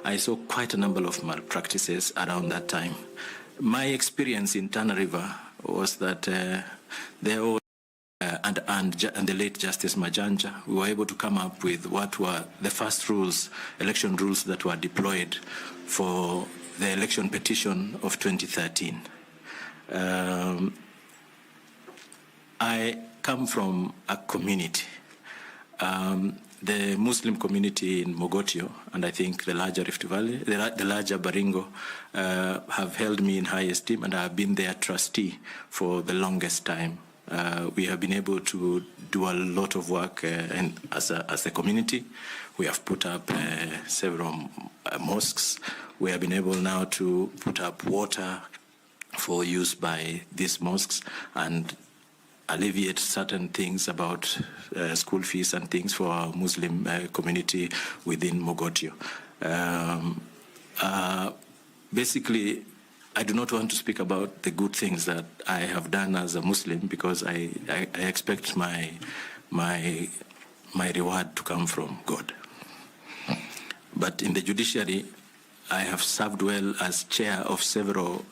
I saw quite a number of malpractices around that time. My experience in Tana River was that there was and the late Justice Majanja, we were able to come up with what were the first rules, election rules that were deployed for the election petition of 2013. I come from a community, the Muslim community in Mogotio, and I think the larger Rift Valley, the larger Baringo, have held me in high esteem, and I have been their trustee for the longest time. We have been able to do a lot of work as a community. We have put up several mosques. We have been able now to put up water for use by these mosques and alleviate certain things about school fees and things for our Muslim community within Mogotio. Basically, I do not want to speak about the good things that I have done as a Muslim because I expect my reward to come from God. But in the judiciary, I have served well as chair of several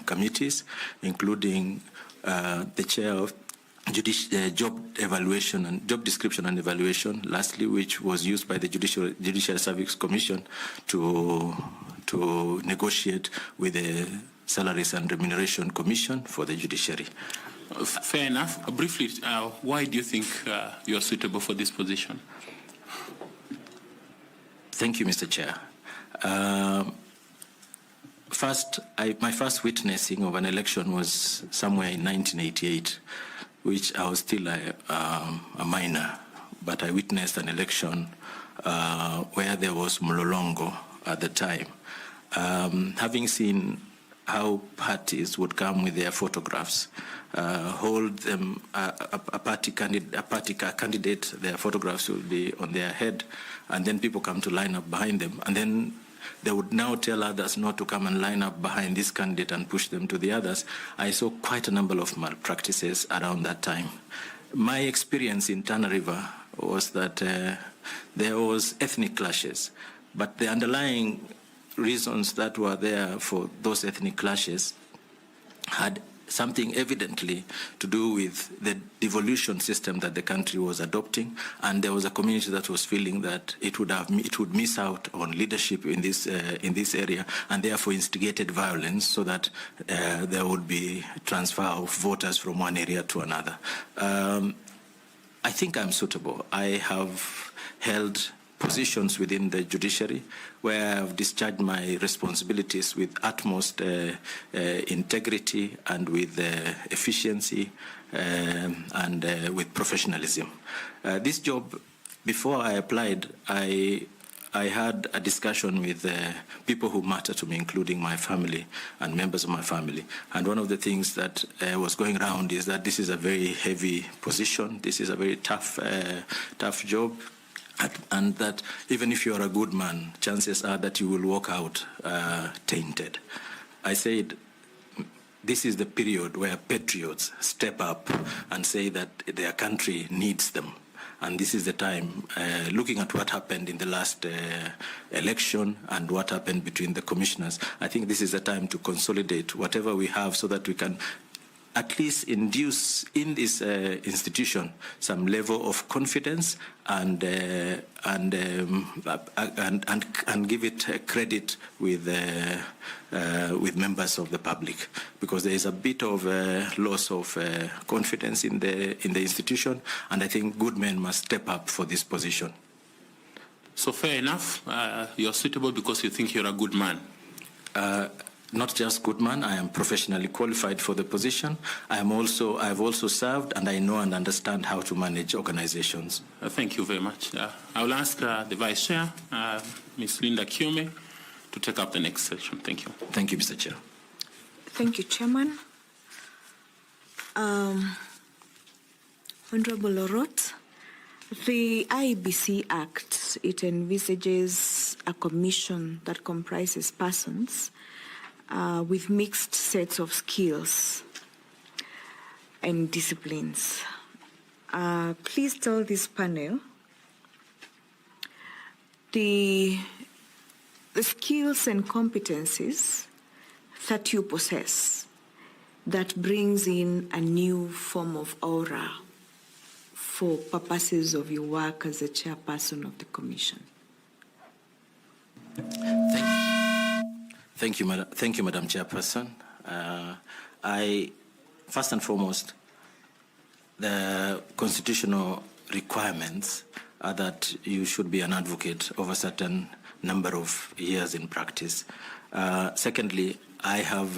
committees, including the chair of job evaluation and job description and evaluation, lastly, which was used by the Judicial Service Commission to negotiate with the Salaries and Remuneration Commission for the judiciary. Fair enough. Briefly, why do you think you are suitable for this position? Thank you, Mr. Chair. My first witnessing of an election was somewhere in 1988, which I was still a minor, but I witnessed an election where there was Mlolongo at the time. Having seen how parties would come with their photographs, hold them, a party candidate, their photographs would be on their head, and then people come to line up behind them, and then they would now tell others not to come and line up behind this candidate and push them to the others. I saw quite a number of malpractices around that time. My experience in Tana River was that there was ethnic clashes, but the underlying reasons that were there for those ethnic clashes had something evidently to do with the devolution system that the country was adopting, and there was a community that was feeling that it would miss out on leadership in this area, and therefore instigated violence so that there would be transfer of voters from one area to another. I think I'm suitable. I have held positions within the judiciary where I've discharged my responsibilities with utmost integrity and with efficiency and with professionalism. This job, before I applied, I had a discussion with people who matter to me, including my family and members of my family. And one of the things that was going around is that this is a very heavy position. This is a very tough job. And that even if you are a good man, chances are that you will walk out tainted. I said, this is the period where patriots step up and say that their country needs them. And this is the time, looking at what happened in the last election and what happened between the commissioners, I think this is the time to consolidate whatever we have so that we can at least induce in this institution some level of confidence and give it credit with members of the public, because there is a bit of loss of confidence in the institution, and I think good men must step up for this position. So fair enough, you're suitable because you think you're a good man. Not just good man, I am professionally qualified for the position. I've also served, and I know and understand how to manage organizations. Thank you very much. I will ask the Vice Chair, Ms. Linda Kiome, to take up the next section. Thank you. Thank you, Mr. Chair. Thank you, Chairman. Honorable Orot, the IEBC Act, it envisages a commission that comprises persons with mixed sets of skills and disciplines. Please tell this panel the the skills and competencies that you possess that brings in a new form of aura for purposes of your work as a chairperson of the Commission? Thank you, Madam Chairperson. First and foremost, the constitutional requirements are that you should be an advocate of a certain number of years in practice. Secondly, I have,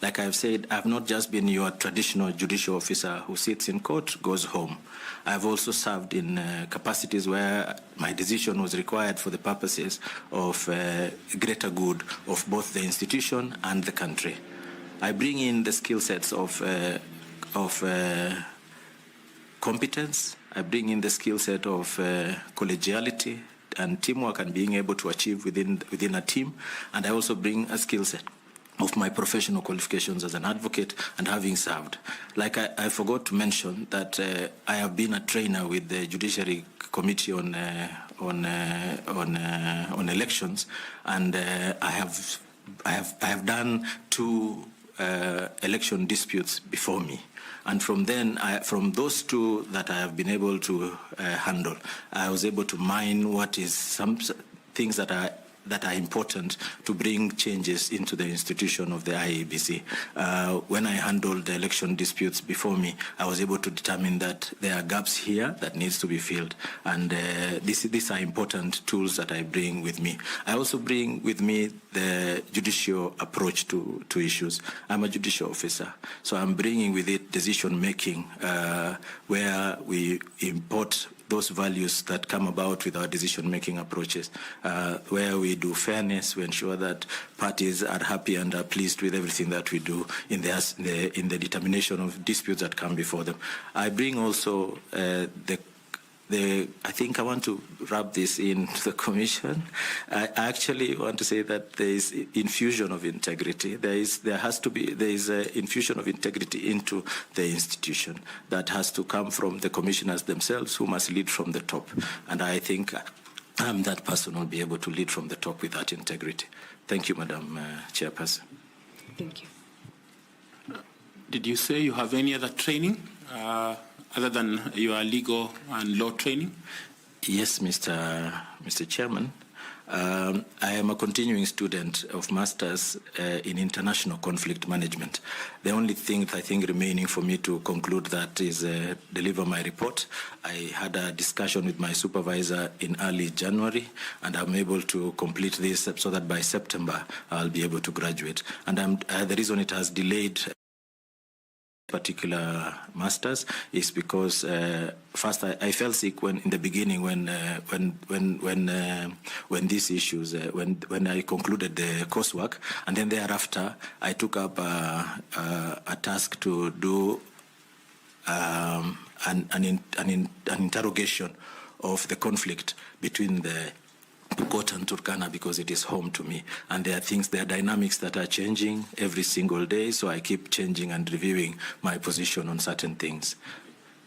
like I've said, I've not just been your traditional judicial officer who sits in court, goes home. I've also served in capacities where my decision was required for the purposes of greater good of both the institution and the country. I bring in the skill sets of competence. I bring in the skill set of collegiality and teamwork and being able to achieve within a team. And I also bring a skill set of my professional qualifications as an advocate and having served. Like I forgot to mention that I have been a trainer with the Judiciary Committee on elections, and I have done 2 election disputes before me. And from from those 2 that I have been able to handle, I was able to mine what is some things that are important to bring changes into the institution of the IEBC. When I handled the election disputes before me, I was able to determine that there are gaps here that needs to be filled. And these are important tools that I bring with me. I also bring with me the judicial approach to issues. I'm a judicial officer, so I'm bringing with it decision-making where we import those values that come about with our decision-making approaches, where we do fairness, we ensure that parties are happy and are pleased with everything that we do in the determination of disputes that come before them. I bring also I think I want to wrap this into the Commission. I actually want to say that there is infusion of integrity. There is an infusion of integrity into the institution that has to come from the commissioners themselves, who must lead from the top. And I think I'm that person who will be able to lead from the top with that integrity. Thank you, Madam Chairperson. Thank you. Did you say you have any other training other than your legal and law training? Yes, Mr. Chairman. I am a continuing student of Masters in International Conflict Management. The only thing that I think remaining for me to conclude that is deliver my report. I had a discussion with my supervisor in early January, and I'm able to complete this so that by September I'll be able to graduate. And the reason it has delayed particular masters is because first I fell sick in the beginning when these issues when I concluded the coursework, and then thereafter I took up a task to do an interrogation of the conflict between the Pokot and Turkana, because it is home to me, and there are dynamics that are changing every single day, so I keep changing and reviewing my position on certain things.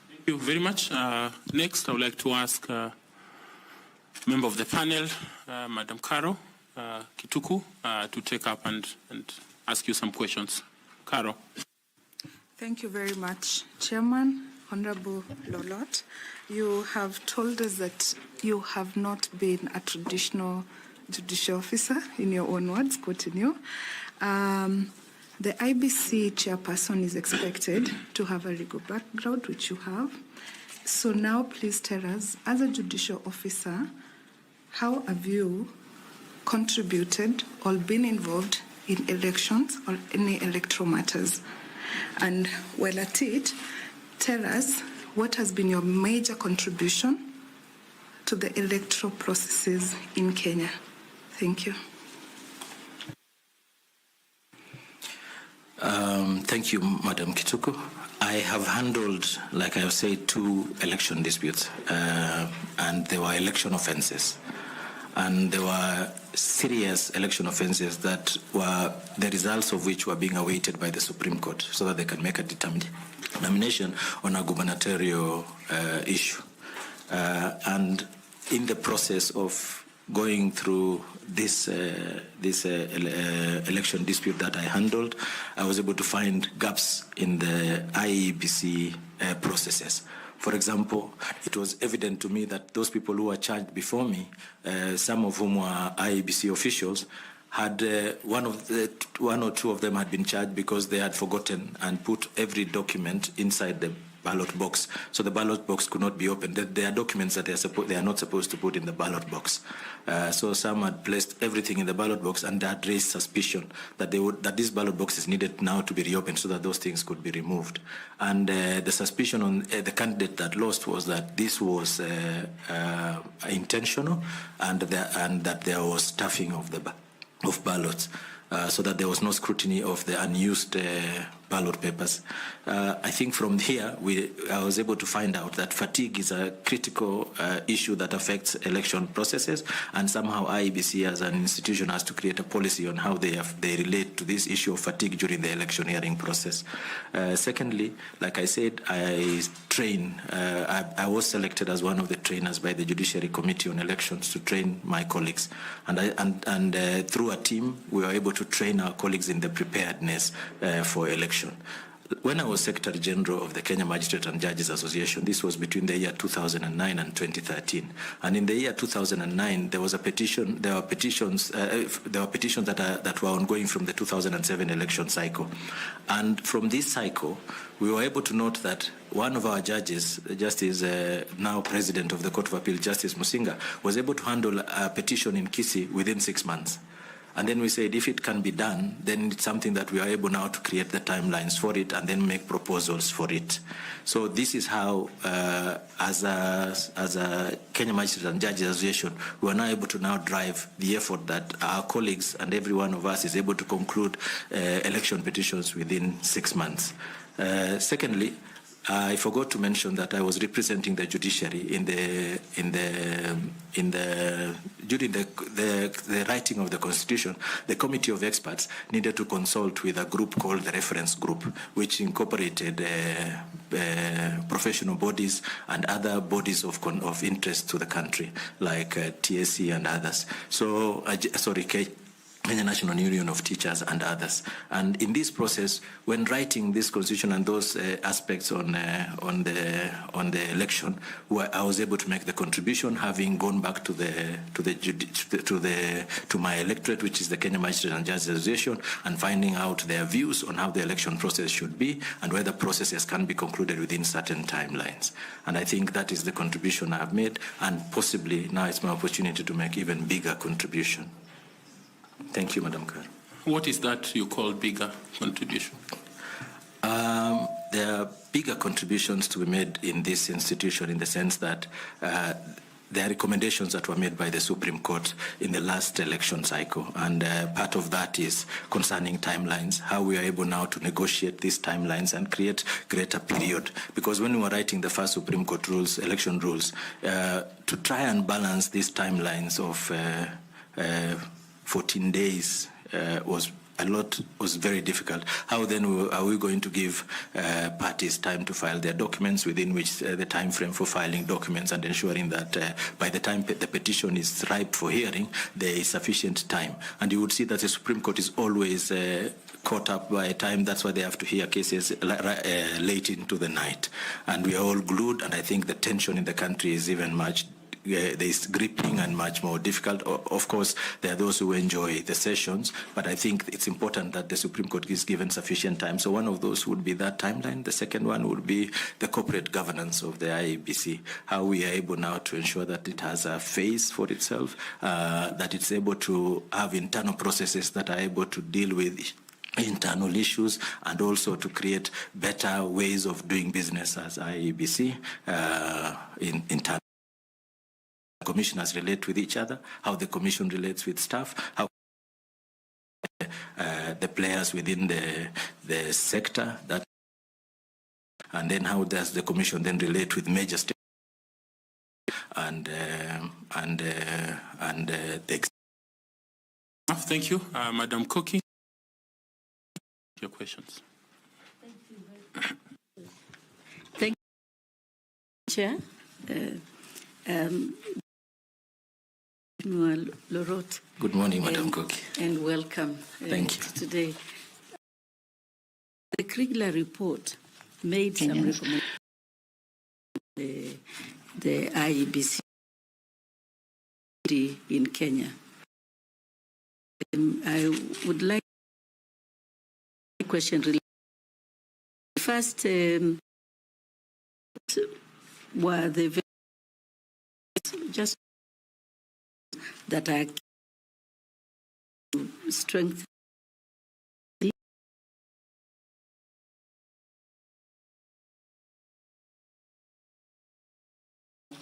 Thank you very much. Next, I would like to ask a member of the panel, Madam Caro Kituku, to take up and ask you some questions. Caro. Thank you very much, Chairman. Honorable Lolot, you have told us that you have not been a traditional judicial officer, in your own words, quoting you. The IBC chairperson is expected to have a legal background, which you have. So now please tell us, as a judicial officer, how have you contributed or been involved in elections or any electoral matters? And while at it, tell us what has been your major contribution to the electoral processes in Kenya. Thank you. Thank you, Madam Kituku. I have handled, like I have said, 2 election disputes, and they were election offenses. And there were serious election offenses that were the results of which were being awaited by the Supreme Court so that they can make a determination on a gubernatorial issue. And in the process of going through this election dispute that I handled, I was able to find gaps in the IEBC processes. For example, it was evident to me that those people who were charged before me, some of whom were IEBC officials, had one or two of them had been charged because they had forgotten and put every document inside the ballot box, so the ballot box could not be opened. There are documents that they are not supposed to put in the ballot box. So some had placed everything in the ballot box, and that raised suspicion that this ballot box is needed now to be reopened so that those things could be removed. And the suspicion on the candidate that lost was that this was intentional, and that there was stuffing of ballots. So that there was no scrutiny of the unused ballot papers. I think from here, I was able to find out that fatigue is a critical issue that affects election processes, and somehow IEBC as an institution has to create a policy on how they relate to this issue of fatigue during the electioneering process. Secondly, like I said, I was selected as one of the trainers by the Judiciary Committee on Elections to train my colleagues, and through a team, we were able to train our colleagues in the preparedness for election. When I was Secretary General of the Kenya Magistrate and Judges Association, this was between the year 2009 and 2013. And in the year 2009, there was a petition. There were petitions that were ongoing from the 2007 election cycle. And from this cycle, we were able to note that one of our judges, Justice now President of the Court of Appeal, Justice Musinga, was able to handle a petition in Kisii within 6 months. And then we said, if it can be done, then it's something that we are able now to create the timelines for it and then make proposals for it. So this is how, as a Kenya Magistrate and Judges Association, we are now able to now drive the effort that our colleagues and every one of us is able to conclude election petitions within 6 months. Secondly, I forgot to mention that I was representing the judiciary during the writing of the Constitution. The Committee of Experts needed to consult with a group called the Reference Group, which incorporated professional bodies and other bodies of interest to the country, like TSC and others. So, Kenya National Union of Teachers and others. And in this process, when writing this constitution and those aspects on the election, I was able to make the contribution, having gone back to my electorate, which is the Kenya Magistrate and Judges Association, and finding out their views on how the election process should be and whether processes can be concluded within certain timelines. And I think that is the contribution I have made, and possibly now it's my opportunity to make even bigger contribution. Thank you, Madam Chair. What is that you call bigger contribution? There are bigger contributions to be made in this institution in the sense that there are recommendations that were made by the Supreme Court in the last election cycle, and part of that is concerning timelines, how we are able now to negotiate these timelines and create greater period. Because when we were writing the first Supreme Court rules, election rules, to try and balance these timelines of 14 days was very difficult. How then are we going to give parties time to file their documents within which the time frame for filing documents, and ensuring that by the time the petition is ripe for hearing, there is sufficient time? And you would see that the Supreme Court is always caught up by a time. That's why they have to hear cases late into the night. And we are all glued, and I think the tension in the country is even much there is gripping and much more difficult. Of course, there are those who enjoy the sessions, but I think it's important that the Supreme Court is given sufficient time. So one of those would be that timeline. The second one would be the corporate governance of the IEBC, how we are able now to ensure that it has a face for itself, that it's able to have internal processes that are able to deal with internal issues, and also to create better ways of doing business as IEBC in terms commissioners relate with each other, how the commission relates with staff, how the players within the sector, and then how does the commission then relate with major stakeholders and the. Thank you, Madam Koki. Your questions. Thank you, Chair. Lorot. Good morning, Madam Koki. And welcome. Thank you. Today. The Kriegler report made some recommendations the IEBC in Kenya. I would like a question related. First, were the just that are strength.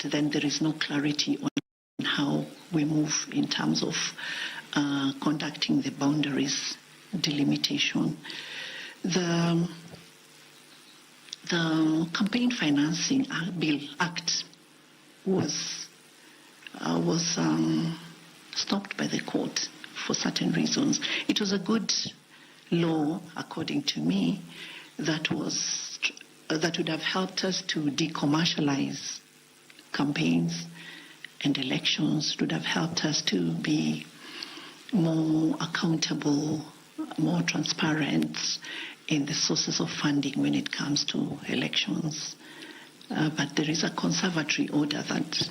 Then there is no clarity on how we move in terms of conducting the boundaries delimitation. The Campaign Financing Bill Act was stopped by the court for certain reasons. It was a good law, according to me, that would have helped us to decommercialize campaigns and elections, would have helped us to be more accountable, more transparent in the sources of funding when it comes to elections. But there is a conservatory order that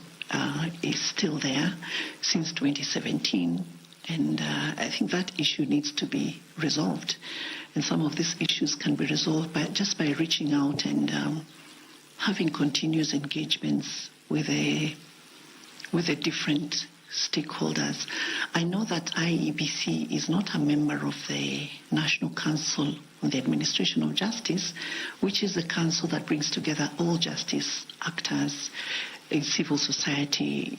is still there since 2017, and I think that issue needs to be resolved. And some of these issues can be resolved just by reaching out and having continuous engagements with the different stakeholders. I know that IEBC is not a member of the National Council on the Administration of Justice, which is the council that brings together all justice actors in civil society,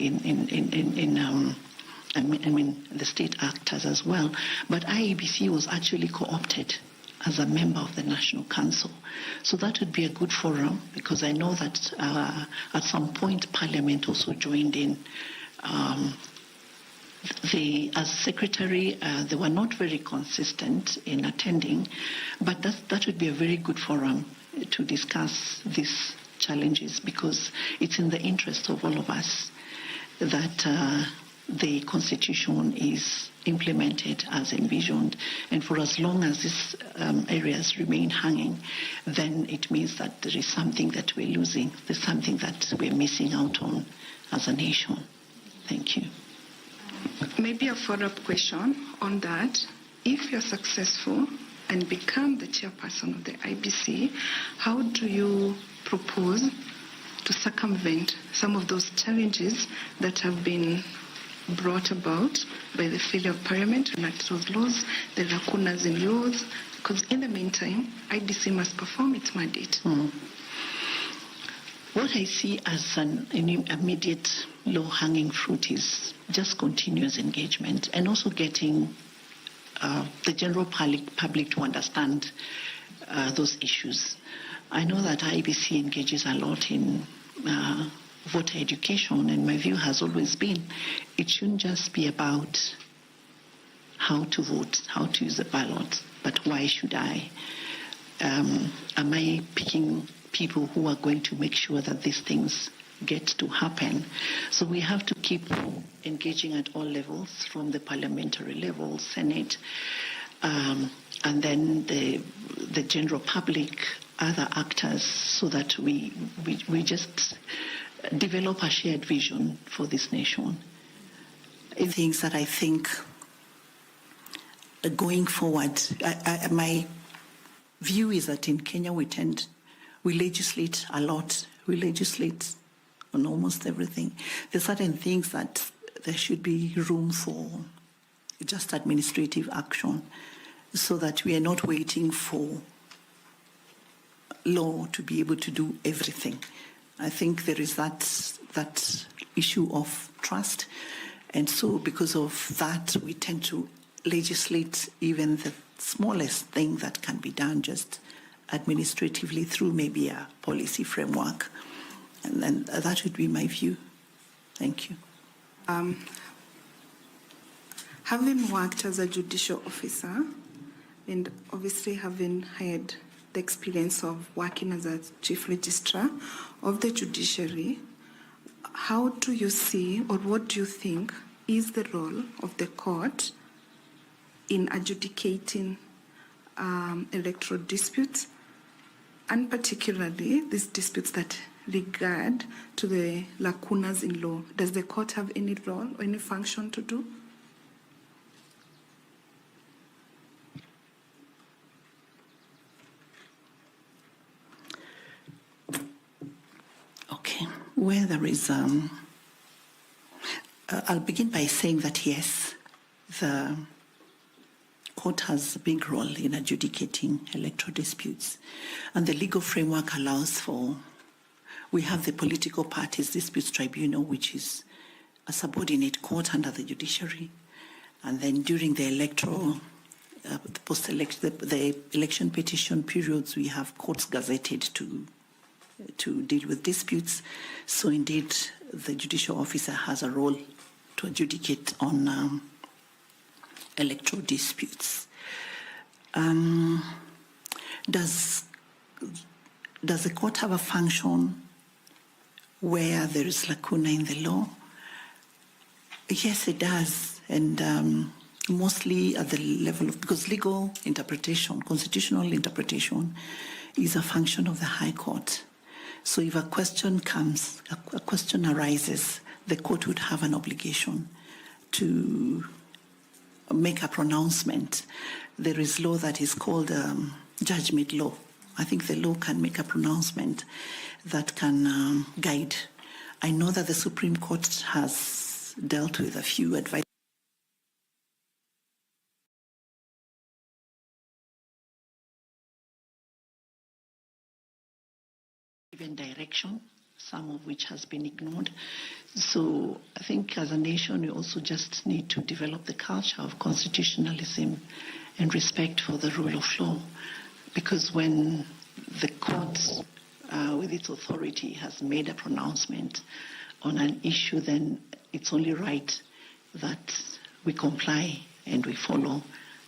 the state actors as well. But IEBC was actually co-opted as a member of the National Council. So that would be a good forum, because I know that at some point Parliament also joined in. As secretary, they were not very consistent in attending, but that would be a very good forum to discuss these challenges, because it's in the interest of all of us that the Constitution is implemented as envisioned. And for as long as these areas remain hanging, then it means that there is something that we're losing. There's something that we're missing out on as a nation. Thank you. Maybe a follow-up question on that. If you're successful and become the chairperson of the IBC, how do you propose to circumvent some of those challenges that have been brought about by the failure of Parliament to enact those laws, the lacunas in laws? Because in the meantime, IBC must perform its mandate. What I see as an immediate low-hanging fruit is just continuous engagement, and also getting the general public to understand those issues. I know that IEBC engages a lot in voter education, and my view has always been it shouldn't just be about how to vote, how to use the ballot, but why should I? Am I picking people who are going to make sure that these things get to happen? So we have to keep engaging at all levels, from the parliamentary level, Senate, and then the general public, other actors, so that we just develop a shared vision for this nation. Things that I think going forward, my view is that in Kenya we legislate a lot. We legislate on almost everything. There's certain things that there should be room for just administrative action, so that we are not waiting for law to be able to do everything. I think there is that issue of trust, and so because of that, we tend to legislate even the smallest thing that can be done just administratively through maybe a policy framework. And then that would be my view. Thank you. Having worked as a judicial officer, and obviously having had the experience of working as a chief registrar of the judiciary, how do you see, or what do you think is the role of the court in adjudicating electoral disputes, and particularly these disputes that regard to the lacunas in law? Does the court have any role or any function to do? Okay, where there is, I'll begin by saying that yes, the court has a big role in adjudicating electoral disputes, and the legal framework allows for, we have the Political Parties Disputes Tribunal, which is a subordinate court under the judiciary, and then during the electoral, the election petition periods, we have courts gazetted to deal with disputes. So indeed, the judicial officer has a role to adjudicate on electoral disputes. Does the court have a function where there is lacuna in the law? Yes, it does, and mostly at the level of, because legal interpretation, constitutional interpretation, is a function of the High Court. So if a question comes, a question arises, the court would have an obligation to make a pronouncement. There is law that is called judgment law. I think the law can make a pronouncement that can guide. I know that the Supreme Court has dealt with a few advice. Given direction, some of which has been ignored. So I think as a nation, we also just need to develop the culture of constitutionalism and respect for the rule of law. Because when the court, with its authority, has made a pronouncement on an issue, then it's only right that we comply and we follow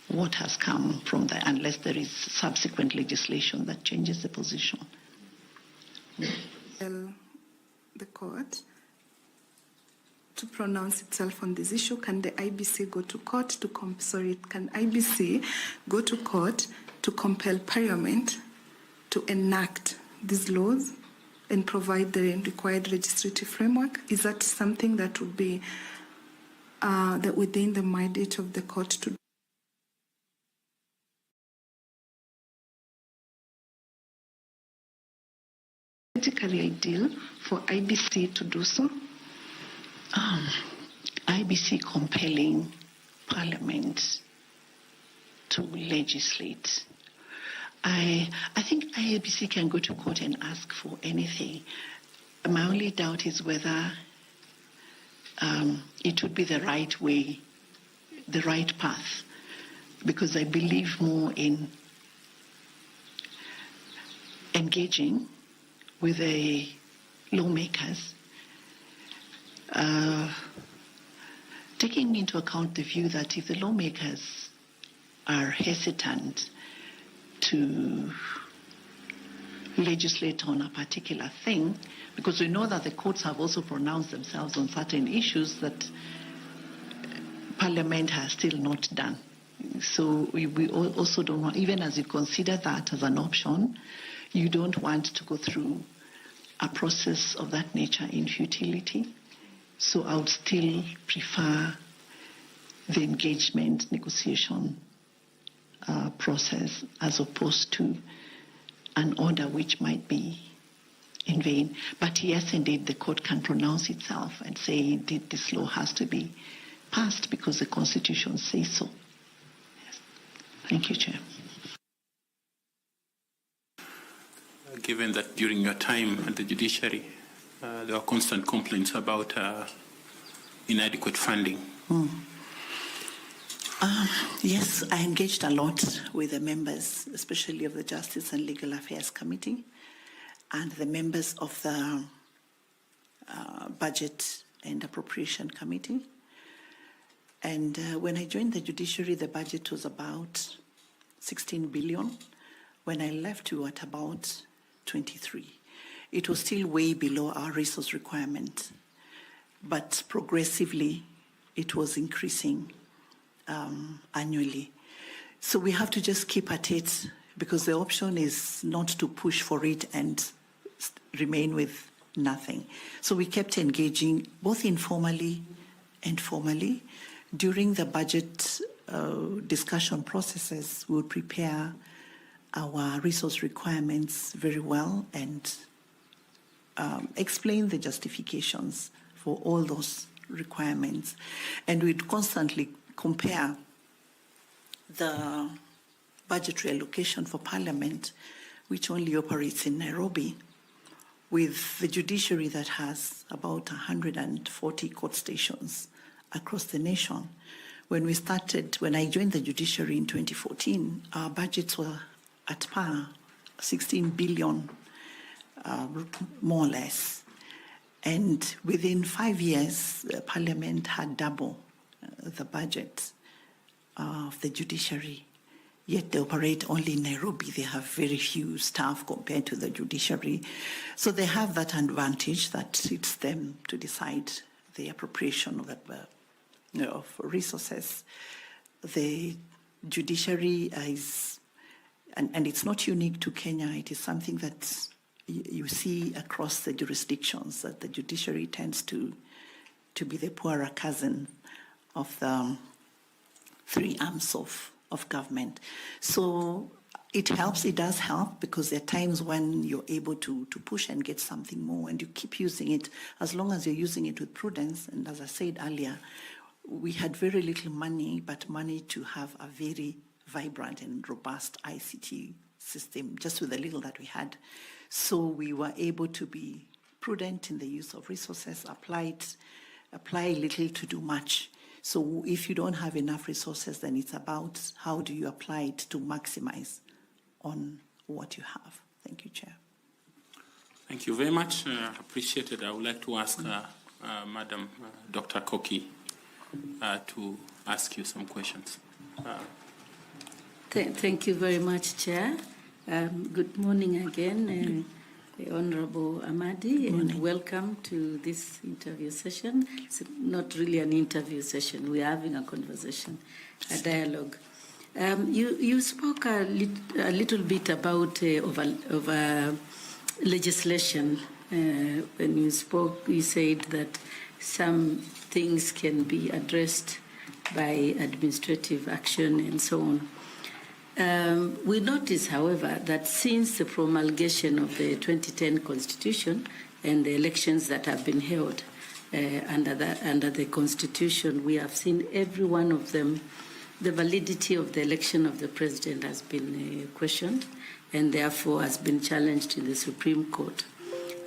what has come from there, unless there is subsequent legislation that changes the position. Tell the court to pronounce itself on this issue. Can the IEBC go to court to can IEBC go to court to compel Parliament to enact these laws and provide the required legislative framework? Is that something that would be that within the mandate of the court to do? Politically ideal for IEBC to do so. IEBC compelling Parliament to legislate. I think IEBC can go to court and ask for anything. My only doubt is whether it would be the right way, the right path, because I believe more in engaging with the lawmakers, taking into account the view that if the lawmakers are hesitant to legislate on a particular thing, because we know that the courts have also pronounced themselves on certain issues that Parliament has still not done. So we also don't want, even as you consider that as an option, you don't want to go through a process of that nature in futility. So I would still prefer the engagement negotiation process as opposed to an order which might be in vain. But yes, indeed, the court can pronounce itself and say, indeed, this law has to be passed because the Constitution says so. Yes. Thank you, Chair. Given that during your time at the judiciary, there were constant complaints about inadequate funding. Yes, I engaged a lot with the members, especially of the Justice and Legal Affairs Committee, and the members of the Budget and Appropriation Committee. And when I joined the judiciary, the budget was about 16 billion. When I left, we were at about 23. It was still way below our resource requirement, but progressively it was increasing annually. So we have to just keep at it, because the option is not to push for it and remain with nothing. So we kept engaging both informally and formally. During the budget discussion processes, we would prepare our resource requirements very well and explain the justifications for all those requirements. And we'd constantly compare the budgetary allocation for Parliament, which only operates in Nairobi, with the judiciary that has about 140 court stations across the nation. When I joined the judiciary in 2014, our budgets were at par, 16 billion, more or less. And within 5 years, Parliament had double the budget of the judiciary. Yet they operate only in Nairobi. They have very few staff compared to the judiciary. So they have that advantage that it's them to decide the appropriation of resources. The judiciary is, and it's not unique to Kenya, it is something that you see across the jurisdictions, that the judiciary tends to be the poorer cousin of the three arms of government. So it helps, it does help, because there are times when you're able to push and get something more, and you keep using it as long as you're using it with prudence. And as I said earlier, we had very little money, but money to have a very vibrant and robust ICT system, just with the little that we had. So we were able to be prudent in the use of resources, apply little to do much. So if you don't have enough resources, then it's about how do you apply it to maximize on what you have. Thank you, Chair. Thank you very much. Appreciate it. I would like to ask Madam Dr. Koki to ask you some questions. Thank you very much, Chair. Good morning again, Honorable Amadi, and welcome to this interview session. It's not really an interview session. We're having a conversation, a dialogue. You spoke a little bit about over legislation. When you spoke, you said that some things can be addressed by administrative action and so on. We notice, however, that since the promulgation of the 2010 Constitution and the elections that have been held under the Constitution, we have seen every one of them, the validity of the election of the President has been questioned and therefore has been challenged in the Supreme Court.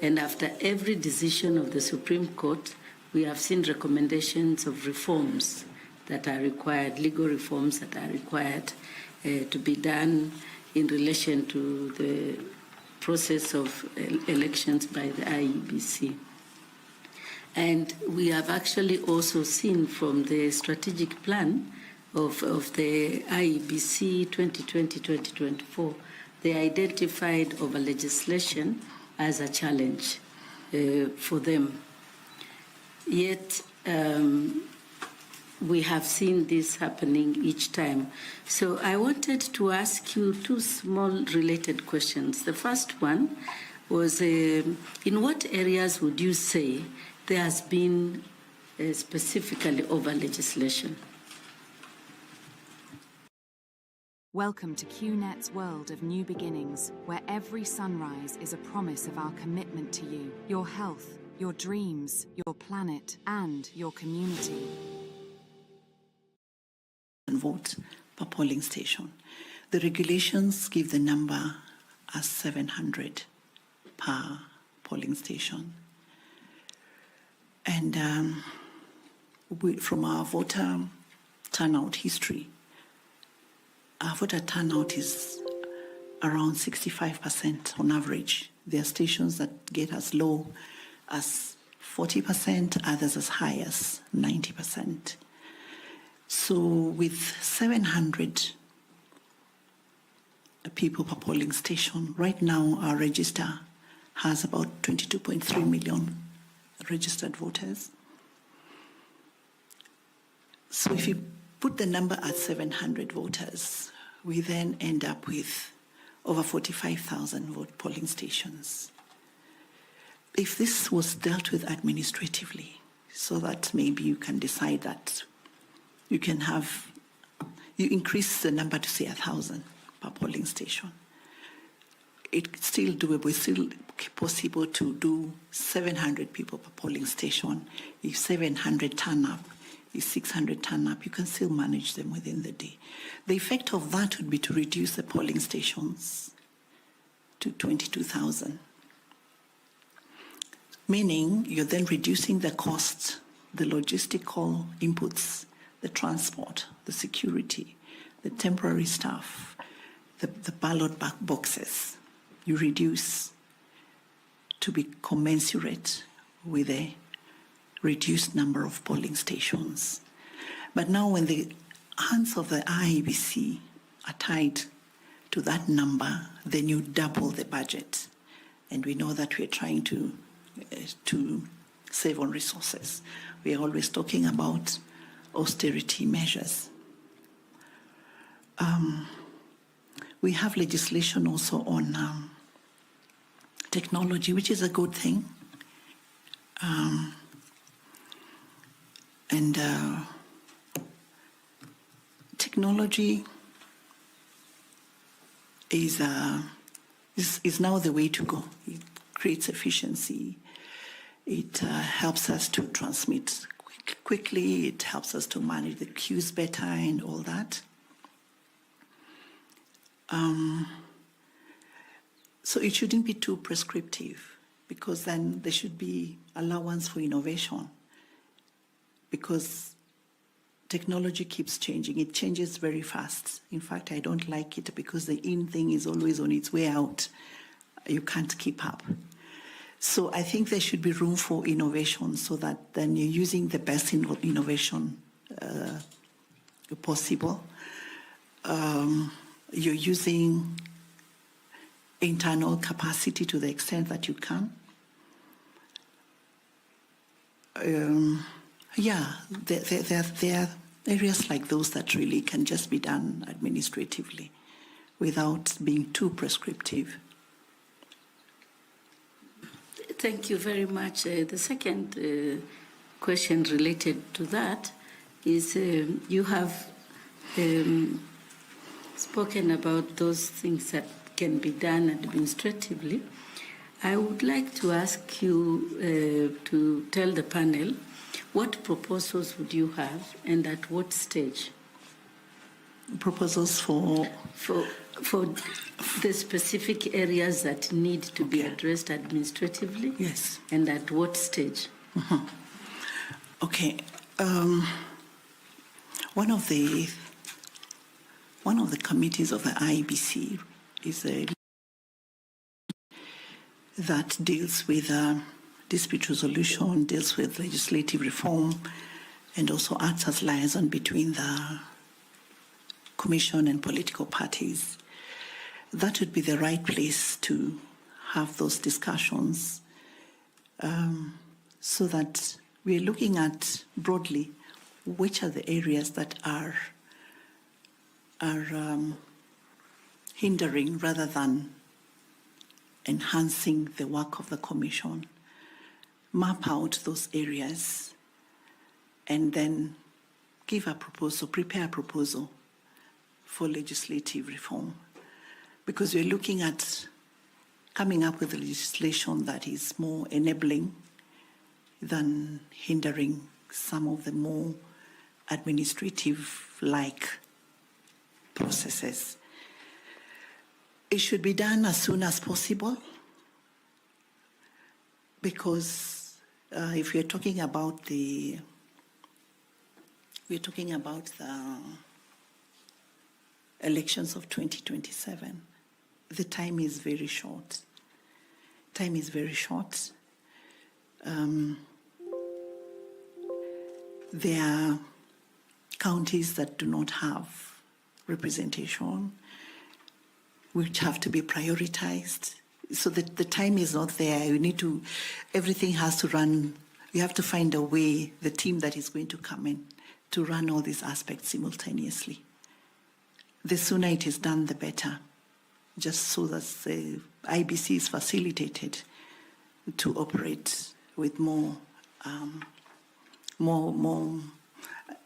And after every decision of the Supreme Court, we have seen recommendations of reforms that are required, legal reforms that are required to be done in relation to the process of elections by the IEBC. And we have actually also seen from the strategic plan of the IEBC 2020-2024, they identified over legislation as a challenge for them. Yet, we have seen this happening each time. So I wanted to ask you two small related questions. The first one was, in what areas would you say there has been specifically over legislation? Welcome to QNet's world of new beginnings, where every sunrise is a promise of our commitment to you, your health, your dreams, your planet, and your community. Vote per polling station. The regulations give the number as 700 per polling station. And from our voter turnout history, our voter turnout is around 65% on average. There are stations that get as low as 40%, others as high as 90%. So with 700 people per polling station, right now our register has about 22.3 million registered voters. So if you put the number at 700 voters, we then end up with over 45,000 polling stations. If this was dealt with administratively, so that maybe you can decide that you increase the number to say 1,000 per polling station. It's still doable, it's still possible to do 700 people per polling station. If 700 turn up, if 600 turn up, you can still manage them within the day. The effect of that would be to reduce the polling stations to 22,000. Meaning you're then reducing the costs, the logistical inputs, the transport, the security, the temporary staff, the ballot boxes. You reduce to be commensurate with a reduced number of polling stations. But now when the hands of the IEBC are tied to that number, then you double the budget. And we know that we're trying to save on resources. We are always talking about austerity measures. We have legislation also on technology, which is a good thing. Technology is now the way to go. It creates efficiency. It helps us to transmit quickly. It helps us to manage the queues better and all that. So it shouldn't be too prescriptive, because then there should be allowance for innovation, because technology keeps changing. It changes very fast. In fact, I don't like it because the in thing is always on its way out. You can't keep up. So I think there should be room for innovation, so that then you're using the best innovation possible. You're using internal capacity to the extent that you can. There are areas like those that really can just be done administratively without being too prescriptive. Thank you very much. The second question related to that is you have spoken about those things that can be done administratively. I would like to ask you to tell the panel what proposals would you have and at what stage? Proposals for the specific areas that need to be addressed administratively? Yes. And at what stage? Mm-hmm. Okay. One of the committees of the IEBC is that deals with dispute resolution, deals with legislative reform, and also acts as liaison between the Commission and political parties. That would be the right place to have those discussions, so that we're looking at broadly which are the areas that are hindering rather than enhancing the work of the Commission. Map out those areas and then give a proposal, prepare a proposal for legislative reform. Because we're looking at coming up with legislation that is more enabling than hindering some of the more administrative-like processes. It should be done as soon as possible, because if we're talking about the elections of 2027, the time is very short. Time is very short. There are counties that do not have representation, which have to be prioritized. So that the time is not there. Everything has to run. You have to find a way, the team that is going to come in to run all these aspects simultaneously. The sooner it is done, the better, just so that the IEBC is facilitated to operate with more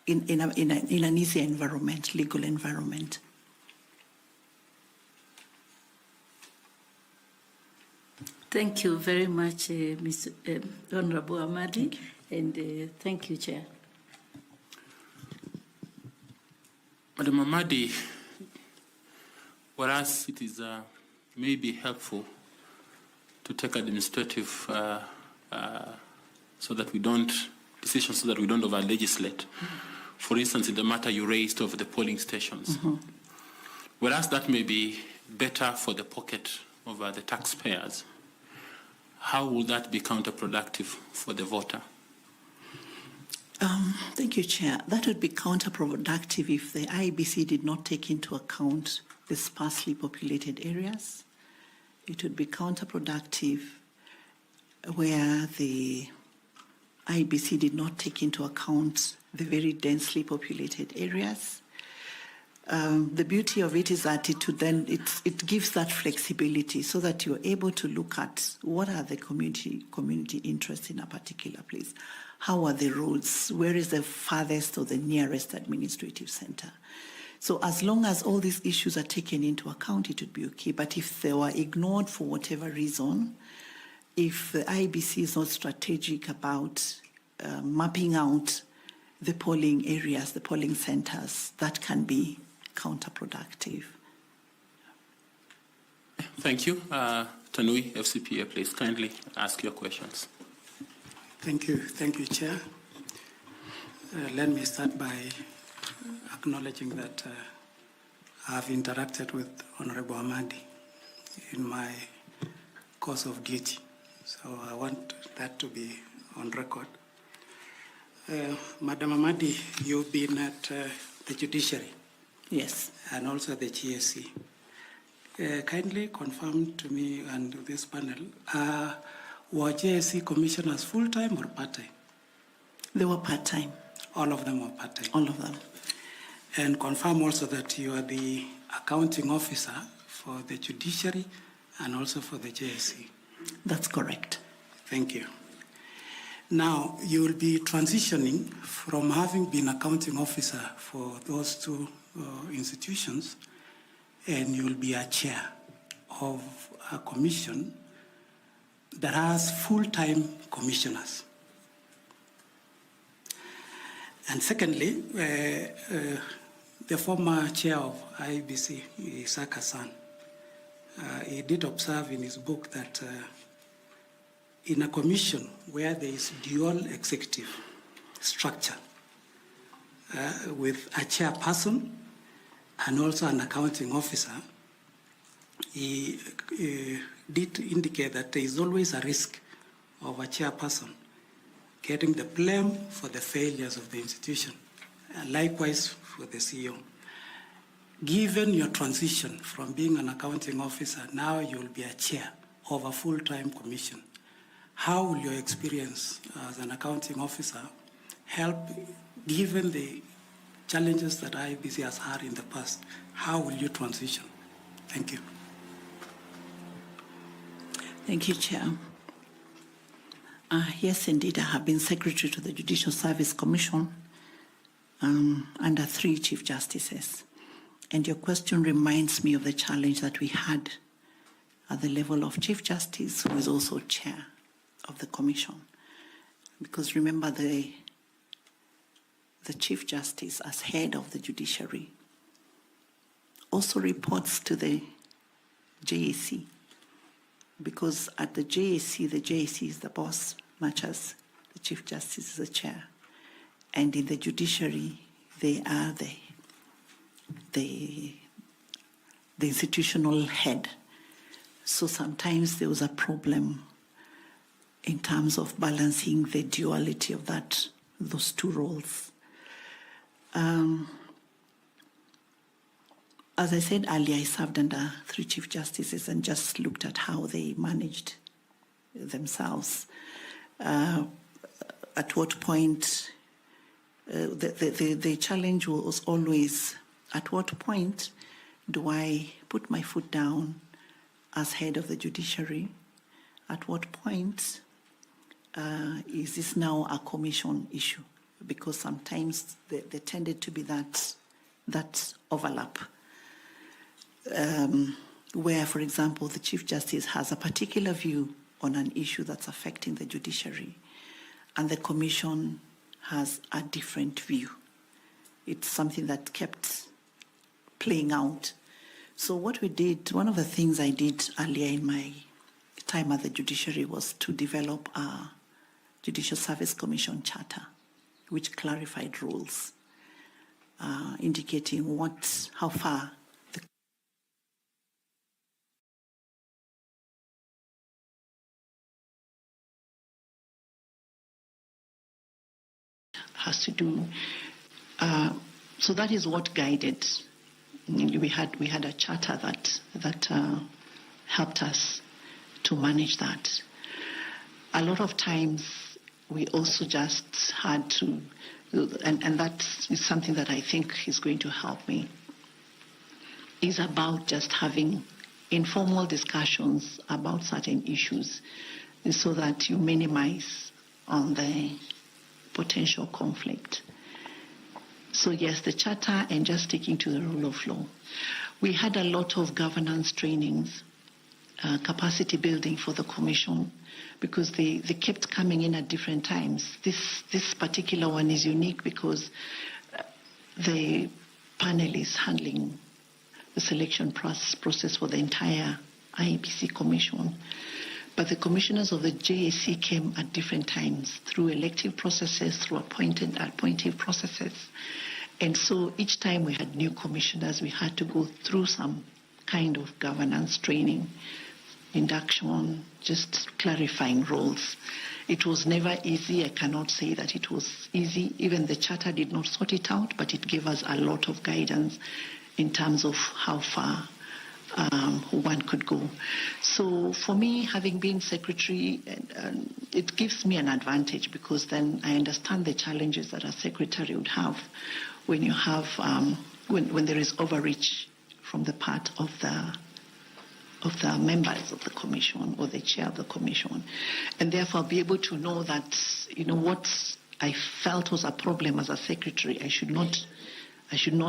in an easier environment, legal environment. Thank you very much, Mr. Honorable Amadi, and thank you, Chair. Madam Amadi, whereas it is maybe helpful to take administrative so that we don't over-legislate. For instance, in the matter you raised of the polling stations, whereas that may be better for the pocket of the taxpayers, how will that be counterproductive for the voter? Thank you, Chair. That would be counterproductive if the IEBC did not take into account the sparsely populated areas. It would be counterproductive where the IEBC did not take into account the very densely populated areas. The beauty of it is that it gives that flexibility so that you're able to look at what are the community interests in a particular place. How are the roads? Where is the farthest or the nearest administrative center? So as long as all these issues are taken into account, it would be okay. But if they were ignored for whatever reason, if the IEBC is not strategic about mapping out the polling areas, the polling centers, that can be counterproductive. Thank you. Tanui, FCPA, please kindly ask your questions. Thank you, Chair. Let me start by acknowledging that I have interacted with Honorable Amadi in my course of duty. So I want that to be on record. Madam Amadi, you've been at the judiciary. Yes. And also the GSC. Kindly confirm to me and this panel, were GSC commissioners full-time or part-time? They were part-time. All of them were part-time? All of them. And confirm also that you are the accounting officer for the judiciary and also for the JSC. That's correct. Thank you. Now, you will be transitioning from having been accounting officer for those two institutions, and you will be a chair of a commission that has full-time commissioners. And secondly, the former chair of IEBC, Isaac Hassan, he did observe in his book that in a commission where there is dual executive structure with a chairperson and also an accounting officer, he did indicate that there is always a risk of a chairperson getting the blame for the failures of the institution, and likewise for the CEO. Given your transition from being an accounting officer, now you will be a chair of a full-time commission. How will your experience as an accounting officer help, given the challenges that IEBC has had in the past? How will you transition? Thank you. Thank you, Chair. Yes, indeed, I have been Secretary to the Judicial Service Commission under 3 Chief Justices. And your question reminds me of the challenge that we had at the level of Chief Justice, who is also Chair of the Commission. Because remember, the Chief Justice, as head of the judiciary, also reports to the JAC. Because at the JAC is the boss, much as the Chief Justice is the chair. And in the judiciary, they are the institutional head. So sometimes there was a problem in terms of balancing the duality of those two roles. As I said earlier, I served under 3 Chief Justices and just looked at how they managed themselves. At what point the challenge was always, at what point do I put my foot down as head of the judiciary? At what point is this now a commission issue? Because sometimes there tended to be that overlap, where, for example, the Chief Justice has a particular view on an issue that's affecting the judiciary, and the commission has a different view. It's something that kept playing out. So what we did, one of the things I did earlier in my time at the judiciary was to develop a Judicial Service Commission charter, which clarified rules, indicating how far the has to do. So that is what guided. We had a charter that helped us to manage that. A lot of times we also just had to, and that is something that I think is going to help me, is about just having informal discussions about certain issues so that you minimize on the potential conflict. So yes, the charter, and just sticking to the rule of law. We had a lot of governance trainings, capacity building for the commission, because they kept coming in at different times. This particular one is unique because the panel is handling the selection process for the entire IEBC commission. But the commissioners of the JSC came at different times through elective processes, through appointive processes. And so each time we had new commissioners, we had to go through some kind of governance training, induction, just clarifying roles. It was never easy. I cannot say that it was easy. Even the charter did not sort it out, but it gave us a lot of guidance in terms of how far one could go. So for me, having been secretary, it gives me an advantage, because then I understand the challenges that a secretary would have when you have when there is overreach from the part of the members of the commission or the chair of the commission, and therefore be able to know that, what I felt was a problem as a secretary, I should not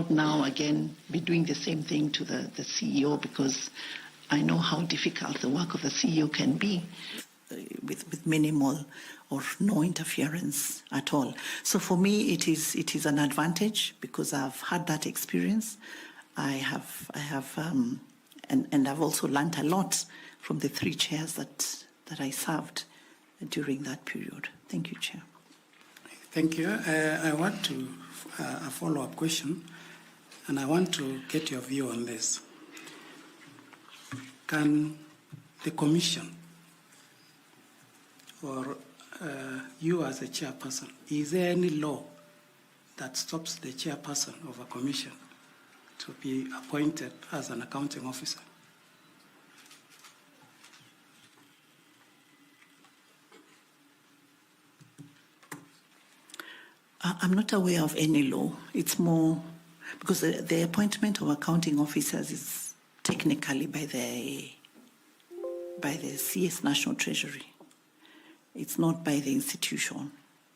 now again be doing the same thing to the CEO, because I know how difficult the work of the CEO can be. With minimal or no interference at all. So for me, it is an advantage, because I've had that experience. I have, and I've also learned a lot from the 3 chairs that I served during that period. Thank you, Chair. Thank you. I want to a follow-up question, and I want to get your view on this. Can the Commission, or you as a chairperson, is there any law that stops the chairperson of a commission to be appointed as an accounting officer? I'm not aware of any law. It's more because the appointment of accounting officers is technically by the CS National Treasury. It's not by the institution.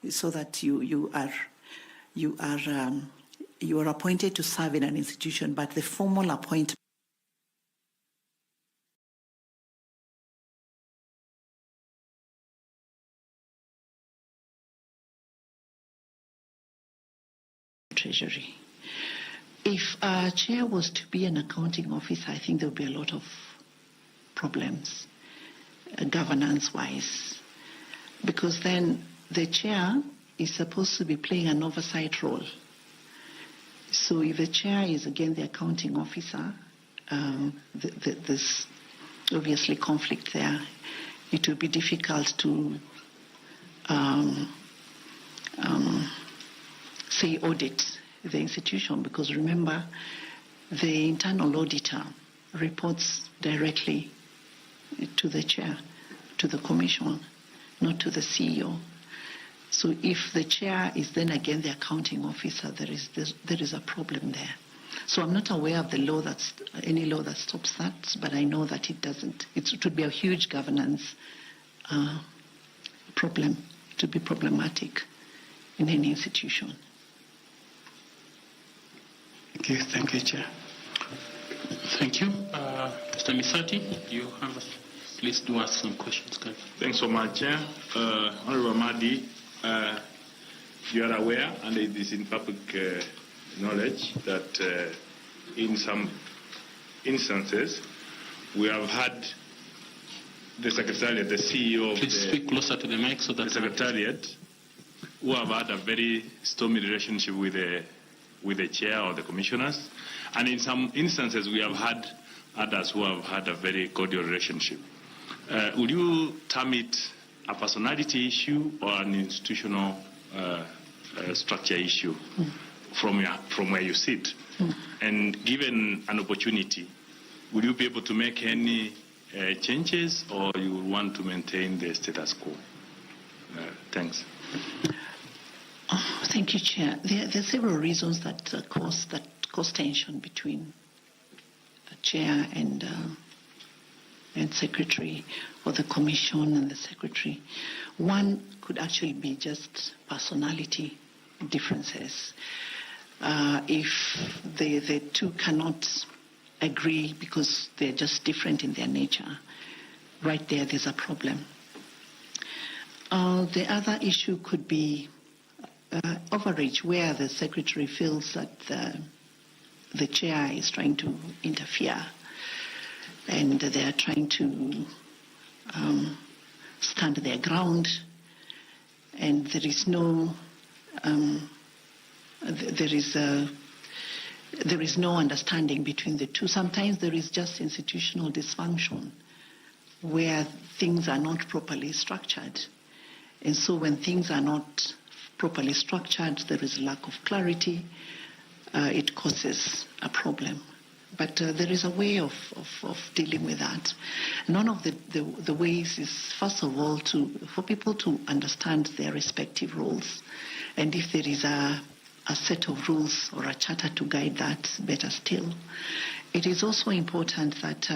So that you are appointed to serve in an institution, but the formal appointment Treasury. If a chair was to be an accounting officer, I think there would be a lot of problems, governance-wise, because then the chair is supposed to be playing an oversight role. So if the chair is again the accounting officer, there's obviously conflict there. It will be difficult to say audit the institution, because remember, the internal auditor reports directly to the chair, to the commission, not to the CEO. So if the chair is then again the accounting officer, there is a problem there. So I'm not aware of the law any law that stops that, but I know that it doesn't. It would be a huge governance problem, to be problematic in any institution. Okay, thank you, Chair. Thank you. Mr. Misati, you have, please do ask some questions. Thanks so much, Chair. Honorable Amadi, you are aware, and it is in public knowledge, that in some instances, we have had the Secretariat, the CEO of Please speak closer to the mic so that the Secretariat, who have had a very stormy relationship with the chair or the commissioners. And in some instances, we have had others who have had a very cordial relationship. Would you term it a personality issue or an institutional structure issue from where you sit? And given an opportunity, would you be able to make any changes, or you would want to maintain the status quo? Thanks. Thank you, Chair. There are several reasons that cause tension between the chair and secretary, or the commission and the secretary. One could actually be just personality differences. If the two cannot agree because they're just different in their nature, right there's a problem. The other issue could be overreach, where the secretary feels that the chair is trying to interfere and they are trying to stand their ground, and there is no understanding between the two. Sometimes there is just institutional dysfunction where things are not properly structured, and so when things are not properly structured, there is a lack of clarity. It causes a problem. But there is a way of dealing with that. One of the ways is, first of all, for people to understand their respective roles. And if there is a set of rules or a charter to guide that, better still. It is also important that,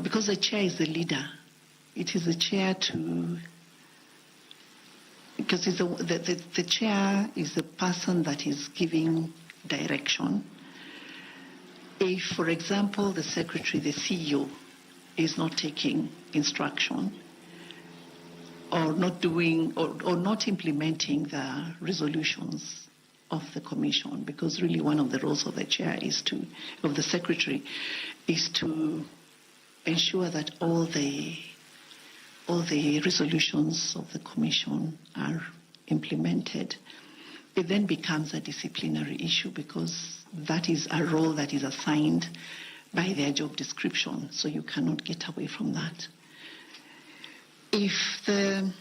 because the chair is the leader, it is the chair because the chair is the person that is giving direction. If, for example, the secretary, the CEO, is not taking instruction or not doing or not implementing the resolutions of the commission, because really one of the roles of the chair of the secretary is to ensure that all the resolutions of the commission are implemented. It then becomes a disciplinary issue, because that is a role that is assigned by their job description, so you cannot get away from that. If the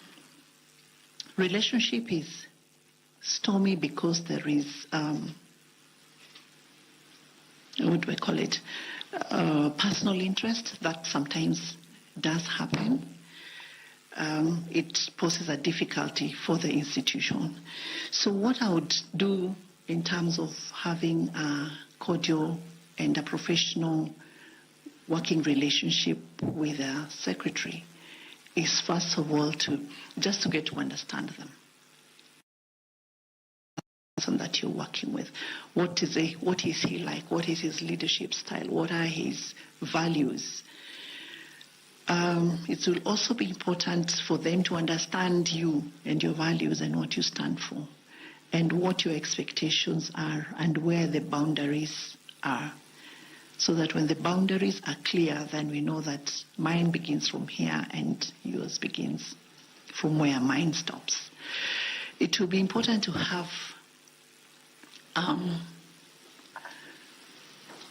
relationship is stormy because there is, personal interest, that sometimes does happen. It poses a difficulty for the institution. So what I would do in terms of having a cordial and a professional working relationship with a secretary is, first of all, to get to understand them. That you're working with. What is he like? What is his leadership style? What are his values? It will also be important for them to understand you and your values and what you stand for, and what your expectations are and where the boundaries are, so that when the boundaries are clear, then we know that mine begins from here and yours begins from where mine stops. It will be important to have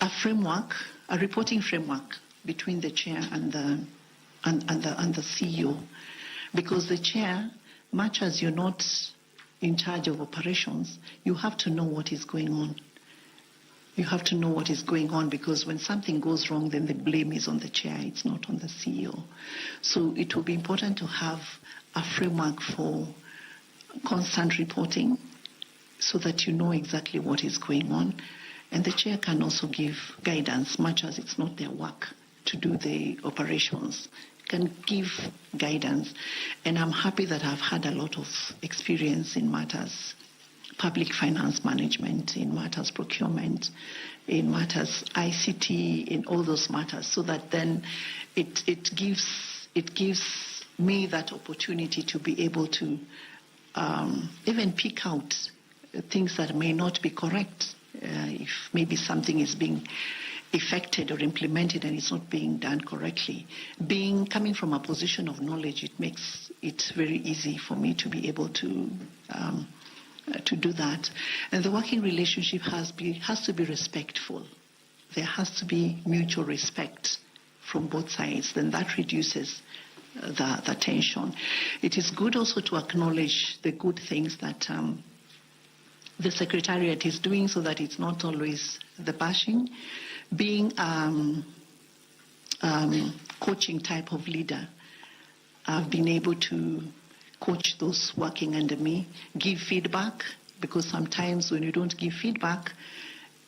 a framework, a reporting framework between the chair and the CEO, because the chair, much as you're not in charge of operations, you have to know what is going on. You have to know what is going on, because when something goes wrong, then the blame is on the chair, it's not on the CEO. So it will be important to have a framework for constant reporting so that you know exactly what is going on. And the chair can also give guidance, much as it's not their work to do the operations, can give guidance. And I'm happy that I've had a lot of experience in matters public finance management, in matters procurement, in matters ICT, in all those matters, so that then it gives me that opportunity to be able to even pick out things that may not be correct. If maybe something is being effected or implemented and it's not being done correctly. Coming from a position of knowledge, it makes it very easy for me to be able to do that. And the working relationship has to be respectful. There has to be mutual respect from both sides. Then that reduces the tension. It is good also to acknowledge the good things that the Secretariat is doing, so that it's not always the bashing. Being coaching type of leader, I've been able to coach those working under me, give feedback, because sometimes when you don't give feedback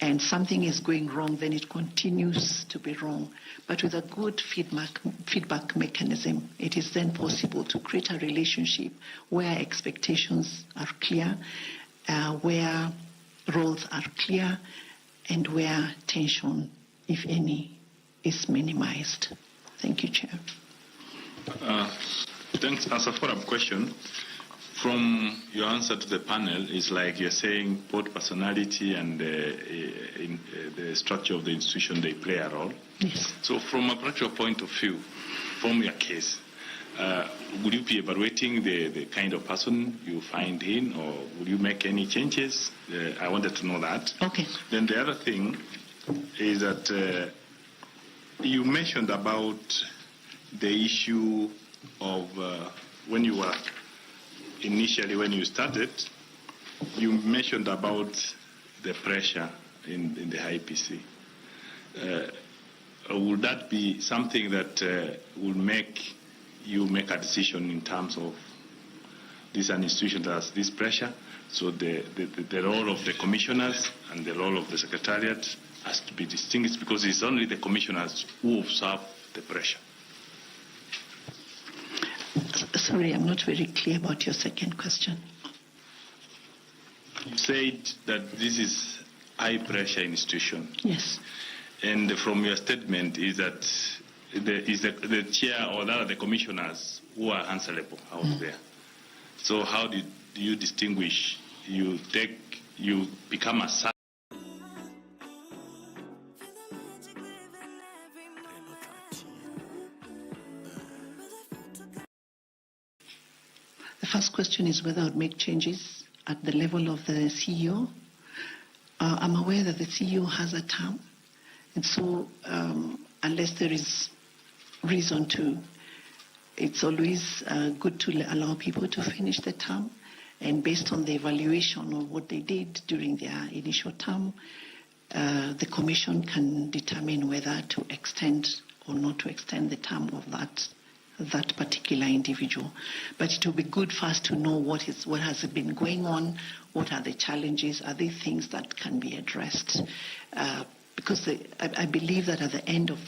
and something is going wrong, then it continues to be wrong. But with a good feedback mechanism, it is then possible to create a relationship where expectations are clear, where roles are clear, and where tension, if any, is minimized. Thank you, Chair. Thanks. As a follow-up question, from your answer to the panel, it's like you're saying both personality and the structure of the institution, they play a role. Yes. So from a practical point of view, from your case, would you be evaluating the kind of person you find in, or would you make any changes? I wanted to know that. Okay. Then the other thing is that you mentioned about the issue of when you were initially, when you started, you mentioned about the pressure in the IEBC. Would that be something that will make you make a decision in terms of this an institution that has this pressure? So the role of the commissioners and the role of the Secretariat has to be distinguished, because it's only the commissioners who observe the pressure. Sorry, I'm not very clear about your second question. You said that this is high-pressure institution. Yes. And from your statement is that the chair or the commissioners who are answerable out there. So how do you distinguish? You become a sub. The first question is whether I would make changes at the level of the CEO. I'm aware that the CEO has a term, and so unless there is reason to, it's always good to allow people to finish the term, and based on the evaluation of what they did during their initial term, the Commission can determine whether to extend or not to extend the term of that particular individual. But it will be good for us to know what has been going on, what are the challenges, are there things that can be addressed? Because I believe that at the end of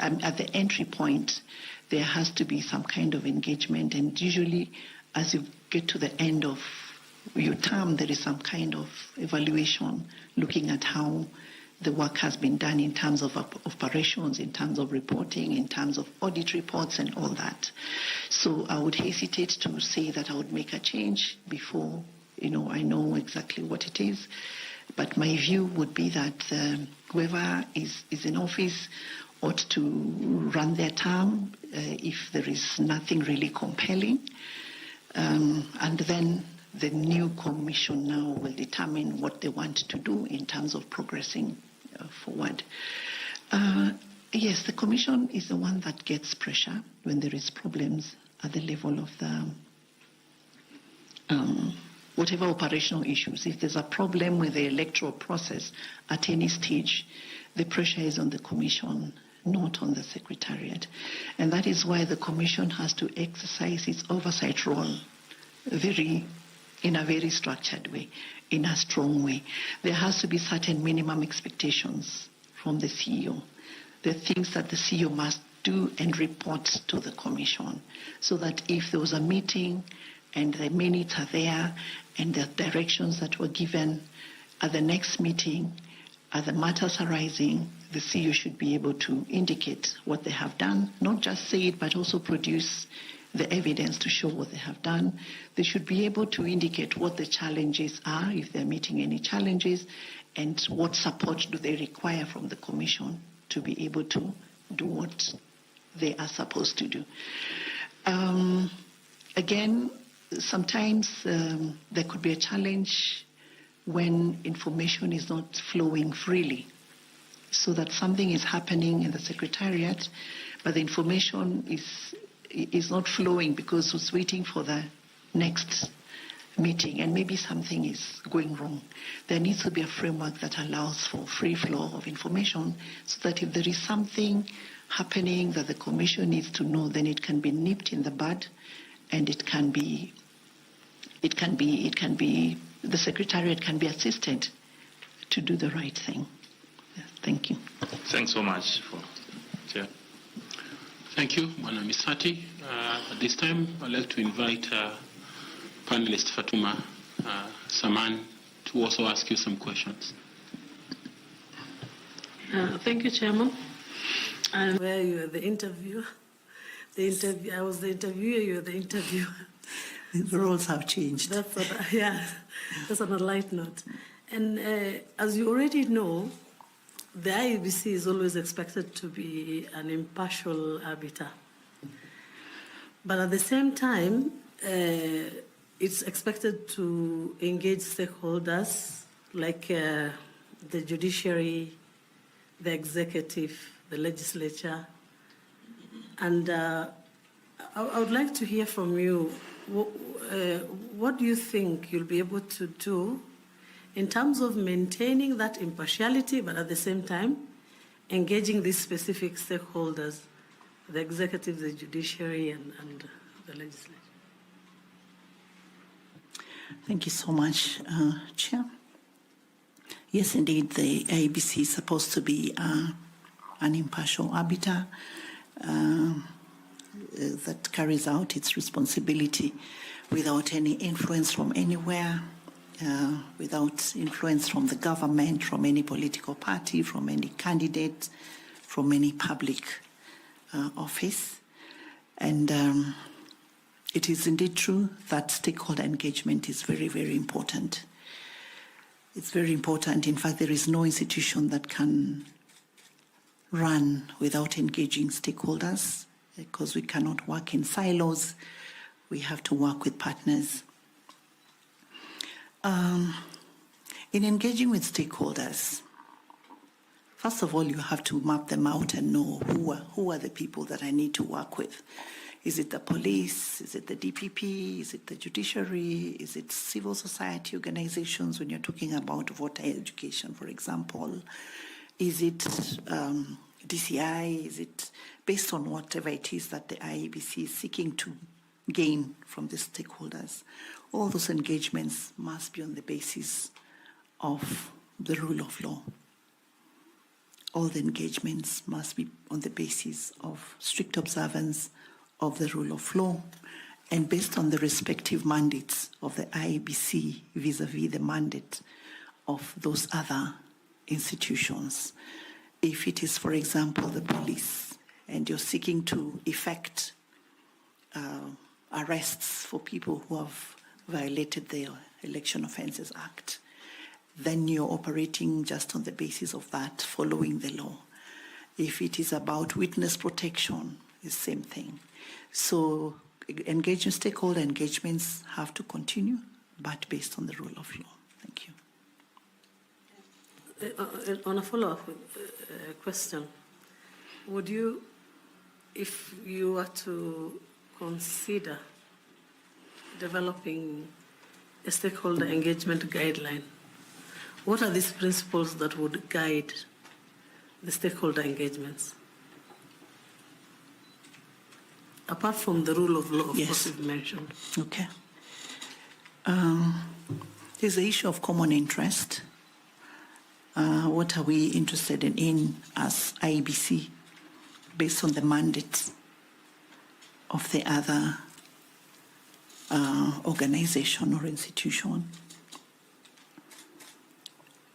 at the entry point, there has to be some kind of engagement, and usually as you get to the end of your term, there is some kind of evaluation looking at how the work has been done in terms of operations, in terms of reporting, in terms of audit reports and all that. So I would hesitate to say that I would make a change before I know exactly what it is. But my view would be that whoever is in office ought to run their term if there is nothing really compelling. And then the new commission now will determine what they want to do in terms of progressing forward. Yes, the commission is the one that gets pressure when there is problems at the level of the whatever operational issues. If there's a problem with the electoral process at any stage, the pressure is on the commission not on the Secretariat. And that is why the Commission has to exercise its oversight role in a very structured way, in a strong way. There has to be certain minimum expectations from the CEO. The things that the CEO must do and report to the Commission, so that if there was a meeting and the minutes are there and the directions that were given at the next meeting, at the matters arising, the CEO should be able to indicate what they have done, not just say it, but also produce the evidence to show what they have done. They should be able to indicate what the challenges are, if they're meeting any challenges, and what support do they require from the Commission to be able to do what they are supposed to do. Again, sometimes there could be a challenge when information is not flowing freely, so that something is happening in the Secretariat, but the information is not flowing because it's waiting for the next meeting, and maybe something is going wrong. There needs to be a framework that allows for free flow of information, so that if there is something happening that the Commission needs to know, then it can be nipped in the bud, and the Secretariat can be assisted to do the right thing. Yeah, thank you. Thanks so much, Chair. Thank you, Madam Misati. At this time, I'd like to invite panelist Fatuma Saman to also ask you some questions. Thank you, Chairman. And where you are the interviewer. I was the interviewer, you are the interviewer. The roles have changed. That's on a light note. And as you already know, the IEBC is always expected to be an impartial arbiter. But at the same time, it's expected to engage stakeholders like the judiciary, the executive, the legislature. And I would like to hear from you, what do you think you'll be able to do in terms of maintaining that impartiality, but at the same time, engaging these specific stakeholders, the executive, the judiciary, and the legislature? Thank you so much, Chair. Yes, indeed, the IEBC is supposed to be an impartial arbiter that carries out its responsibility without any influence from anywhere, without influence from the government, from any political party, from any candidate, from any public office. And it is indeed true that stakeholder engagement is very, very important. It's very important. In fact, there is no institution that can run without engaging stakeholders, because we cannot work in silos. We have to work with partners. In engaging with stakeholders, first of all, you have to map them out and know who are the people that I need to work with. Is it the police? Is it the DPP? Is it the judiciary? Is it civil society organizations when you're talking about voter education, for example? Is it DCI? Is it based on whatever it is that the IEBC is seeking to gain from the stakeholders? All those engagements must be on the basis of the rule of law. All the engagements must be on the basis of strict observance of the rule of law and based on the respective mandates of the IEBC vis-a-vis the mandate of those other institutions. If it is, for example, the police, and you're seeking to effect arrests for people who have violated the Election Offences Act, then you're operating just on the basis of that, following the law. If it is about witness protection, it's the same thing. So stakeholder engagements have to continue, but based on the rule of law. Thank you. On a follow-up question, would you, if you were to consider developing a stakeholder engagement guideline, what are these principles that would guide the stakeholder engagements? apart from the rule of law, of Yes. course, you've mentioned. Okay. There's the issue of common interest. What are we interested in as IEBC based on the mandates of the other organization or institution?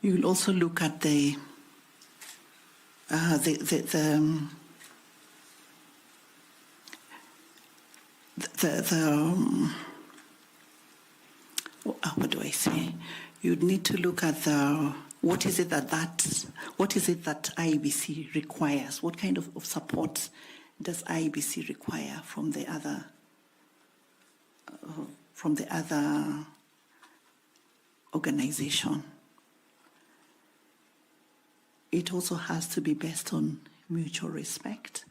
You will also look at the what do I say? You'd need to look at what is it that IEBC requires? What kind of support does IEBC require from the other organization? It also has to be based on mutual respect.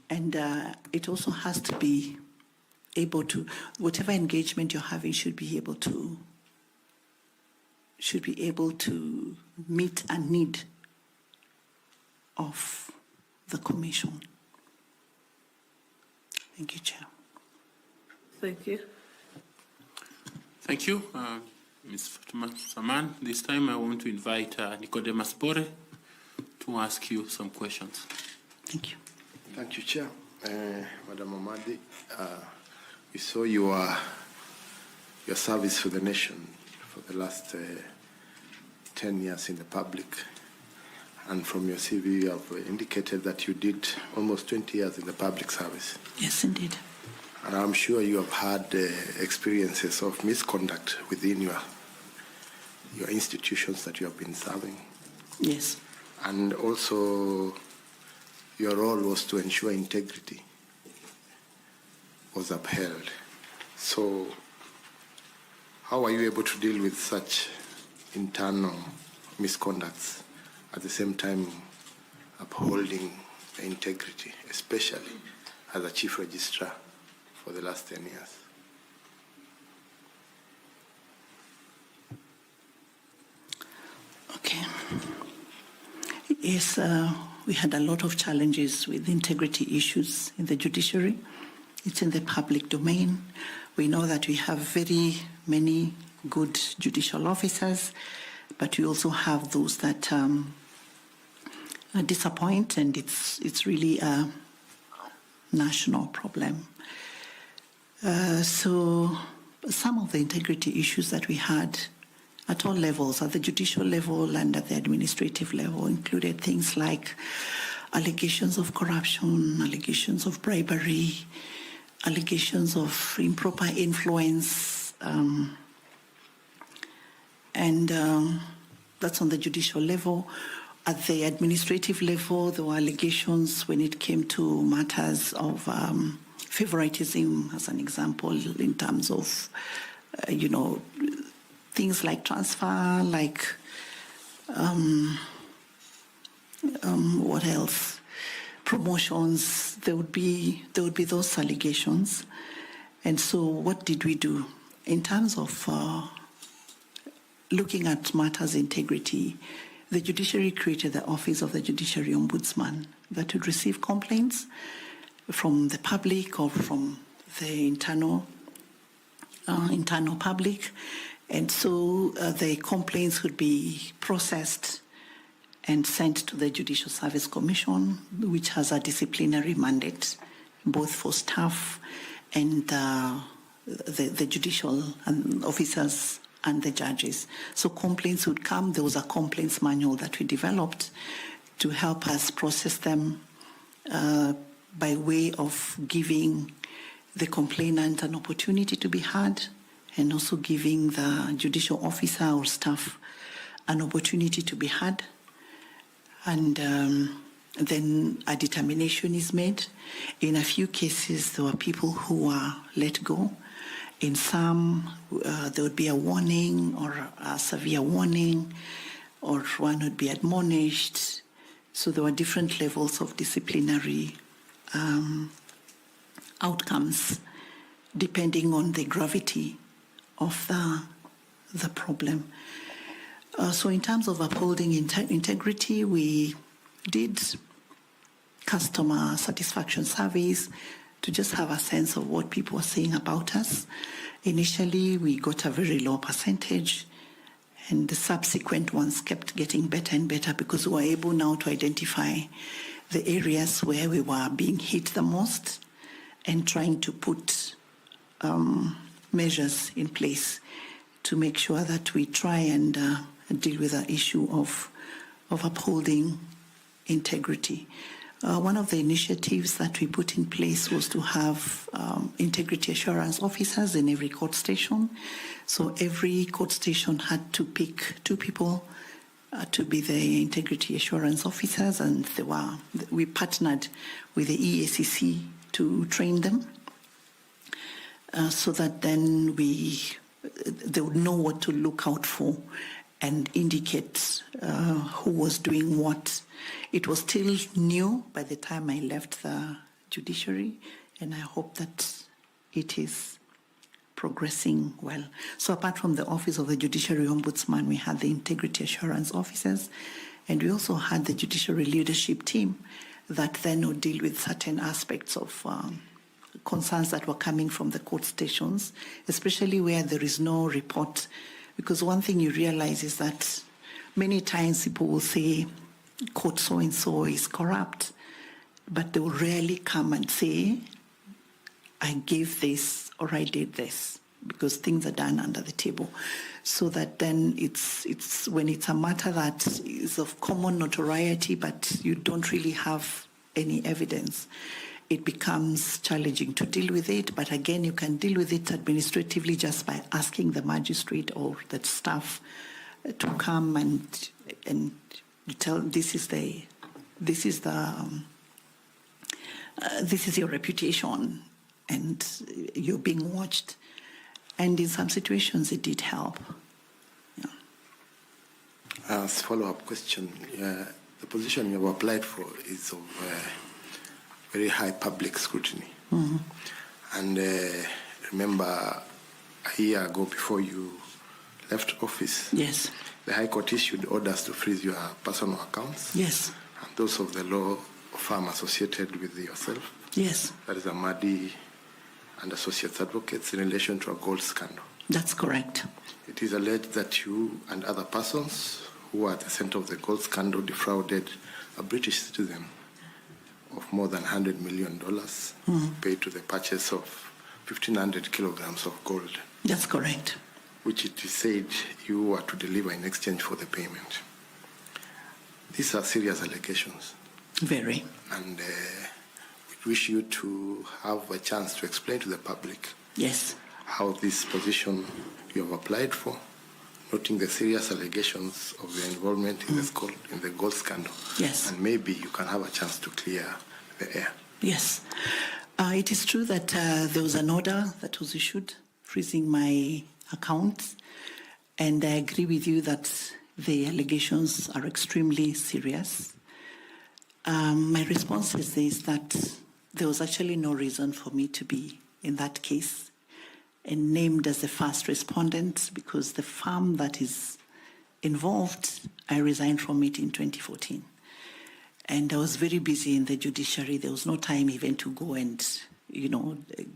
And it also has to be able to, whatever engagement you're having should be able to meet a need of the Commission. Thank you, Chair. Thank you. Thank you, Ms. Fatuma Saman. This time I want to invite Nicodemus Bore to ask you some questions. Thank you. Thank you, Chair. Madam Amadi, we saw your service for the nation for the last 10 years in the public. And from your CV, you have indicated that you did almost 20 years in the public service. Yes, indeed. And I'm sure you have had experiences of misconduct within your institutions that you have been serving. Yes. And also, your role was to ensure integrity was upheld. So, how are you able to deal with such internal misconducts at the same time upholding the integrity, especially as a chief registrar for the last 10 years? Okay. Yes, we had a lot of challenges with integrity issues in the judiciary. It's in the public domain. We know that we have very many good judicial officers, but we also have those that disappoint, and it's really a national problem. So some of the integrity issues that we had at all levels, at the judicial level and at the administrative level, included things like allegations of corruption, allegations of bribery, allegations of improper influence, and that's on the judicial level. At the administrative level, there were allegations when it came to matters of favoritism, as an example, in terms of, things like transfer, like what else? Promotions. There would be those allegations. And so, what did we do in terms of looking at matters integrity? The judiciary created the Office of the Judiciary Ombudsman that would receive complaints from the public or from the internal public. And so the complaints would be processed and sent to the Judicial Service Commission, which has a disciplinary mandate, both for staff and the judicial officers and the judges. So complaints would come. There was a complaints manual that we developed to help us process them by way of giving the complainant an opportunity to be heard, and also giving the judicial officer or staff an opportunity to be heard. And then a determination is made. In a few cases, there were people who were let go. In some, there would be a warning or a severe warning, or one would be admonished. So there were different levels of disciplinary outcomes depending on the gravity of the problem. So in terms of upholding integrity, we did customer satisfaction surveys to just have a sense of what people are saying about us. Initially, we got a very low percentage, and the subsequent ones kept getting better and better because we were able now to identify the areas where we were being hit the most and trying to put measures in place to make sure that we try and deal with the issue of upholding integrity. One of the initiatives that we put in place was to have integrity assurance officers in every court station. So every court station had to pick 2 people to be the integrity assurance officers, and we partnered with the IEBC to train them so that then they would know what to look out for and indicate who was doing what. It was still new by the time I left the judiciary, and I hope that it is progressing well. So apart from the Office of the Judiciary Ombudsman, we had the Integrity Assurance Officers, and we also had the Judiciary Leadership Team that then would deal with certain aspects of concerns that were coming from the court stations, especially where there is no report. Because one thing you realize is that many times people will say, court so-and-so is corrupt, but they will rarely come and say, I gave this or I did this, because things are done under the table. So that then it's when it's a matter that is of common notoriety, but you don't really have any evidence, it becomes challenging to deal with it. But again, you can deal with it administratively just by asking the magistrate or the staff to come and tell this is your reputation and you're being watched. And in some situations, it did help. Yeah. As a follow-up question, the position you have applied for is of very high public scrutiny. Mm-hmm. And remember, a year ago, before you left office, yes, the High Court issued orders to freeze your personal accounts. Yes. And those of the law firm associated with yourself. Yes. That is Amadi and Associates Advocates in relation to a gold scandal. That's correct. It is alleged that you and other persons who are at the center of the gold scandal defrauded a British citizen of more than $100 million paid to the purchase of 1,500 kilograms of gold. That's correct. Which it is said you were to deliver in exchange for the payment. These are serious allegations. Very. And we wish you to have a chance to explain to the public yes, how this position you have applied for, noting the serious allegations of your involvement in the gold scandal. Yes. And maybe you can have a chance to clear the air. Yes. It is true that there was an order that was issued freezing my account, and I agree with you that the allegations are extremely serious. My response is this, that there was actually no reason for me to be in that case and named as the first respondent, because the firm that is involved, I resigned from it in 2014. And I was very busy in the judiciary. There was no time even to go and,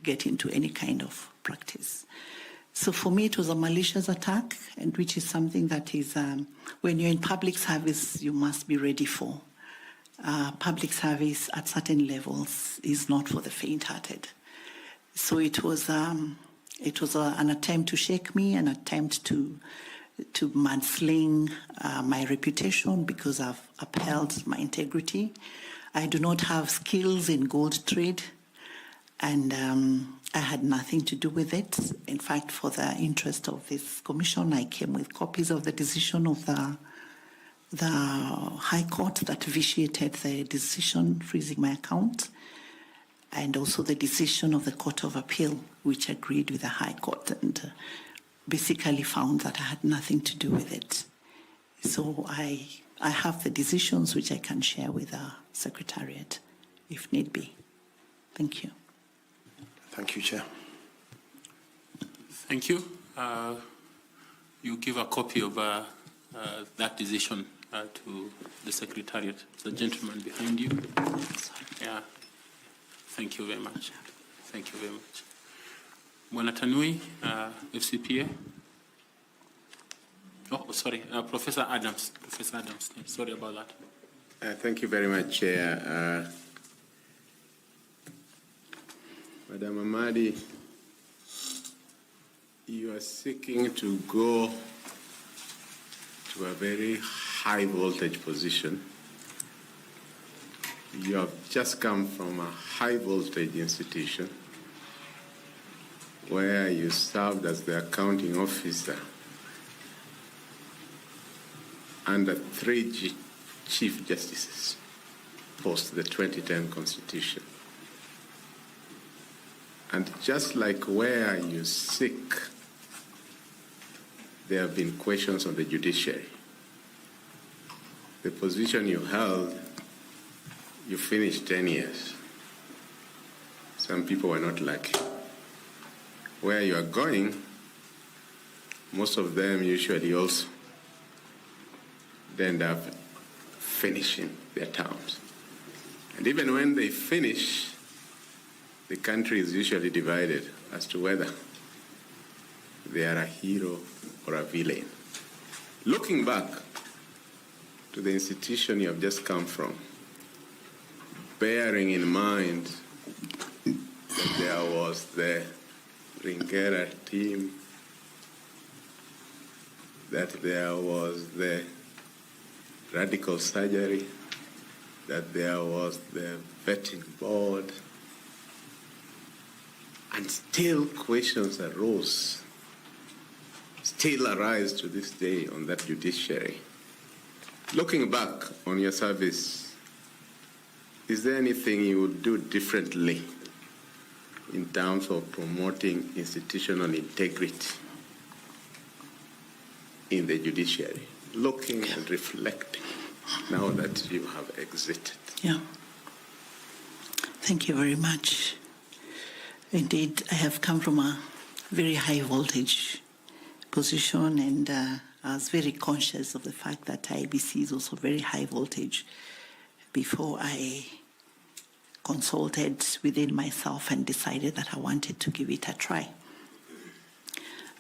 get into any kind of practice. So for me, it was a malicious attack, and which is something that is, when you're in public service, you must be ready for. Public service at certain levels is not for the faint-hearted. So it was an attempt to shake me, an attempt to mudsling my reputation, because I've upheld my integrity. I do not have skills in gold trade, and I had nothing to do with it. In fact, for the interest of this commission, I came with copies of the decision of the High Court that vitiated the decision freezing my account, and also the decision of the Court of Appeal, which agreed with the High Court and basically found that I had nothing to do with it. So I have the decisions which I can share with the Secretariat if need be. Thank you. Thank you, Chair. Thank you. You give a copy of that decision to the Secretariat. The gentleman behind you. Yeah. Thank you very much. Thank you very much. Bwana Tanui, FCPA. Oh, sorry, Professor Adams. Professor Adams, sorry about that. Thank you very much, Chair. Madam Amadi, you are seeking to go to a very high voltage position. You have just come from a high voltage institution where you served as the accounting officer under 3 Chief Justices post the 2010 Constitution. And just like where you seek, there have been questions on the judiciary. The position you held, you finished 10 years. Some people were not lucky. Where you are going, most of them usually also end up finishing their terms. And even when they finish, the country is usually divided as to whether they are a hero or a villain. Looking back to the institution you have just come from, bearing in mind that there was the Ringera team, that there was the radical surgery, that there was the vetting board, and still questions arose, still arise to this day on that judiciary. Looking back on your service, is there anything you would do differently in terms of promoting institutional integrity in the judiciary? Looking and reflecting now that you have exited. Yeah. Thank you very much. Indeed, I have come from a very high voltage position, and I was very conscious of the fact that IEBC is also very high voltage before I consulted within myself and decided that I wanted to give it a try.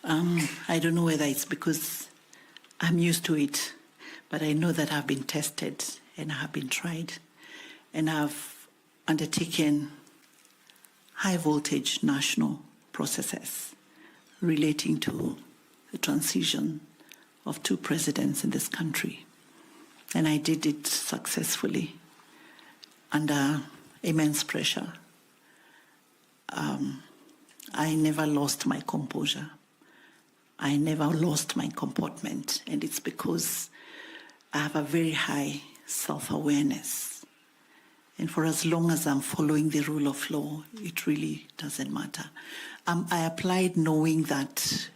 I don't know whether it's because I'm used to it, but I know that I've been tested and I have been tried, and I've undertaken high voltage national processes relating to the transition of 2 presidents in this country. And I did it successfully under immense pressure. I never lost my composure. I never lost my comportment, and it's because I have a very high self-awareness. And for as long as I'm following the rule of law, it really doesn't matter. I applied knowing that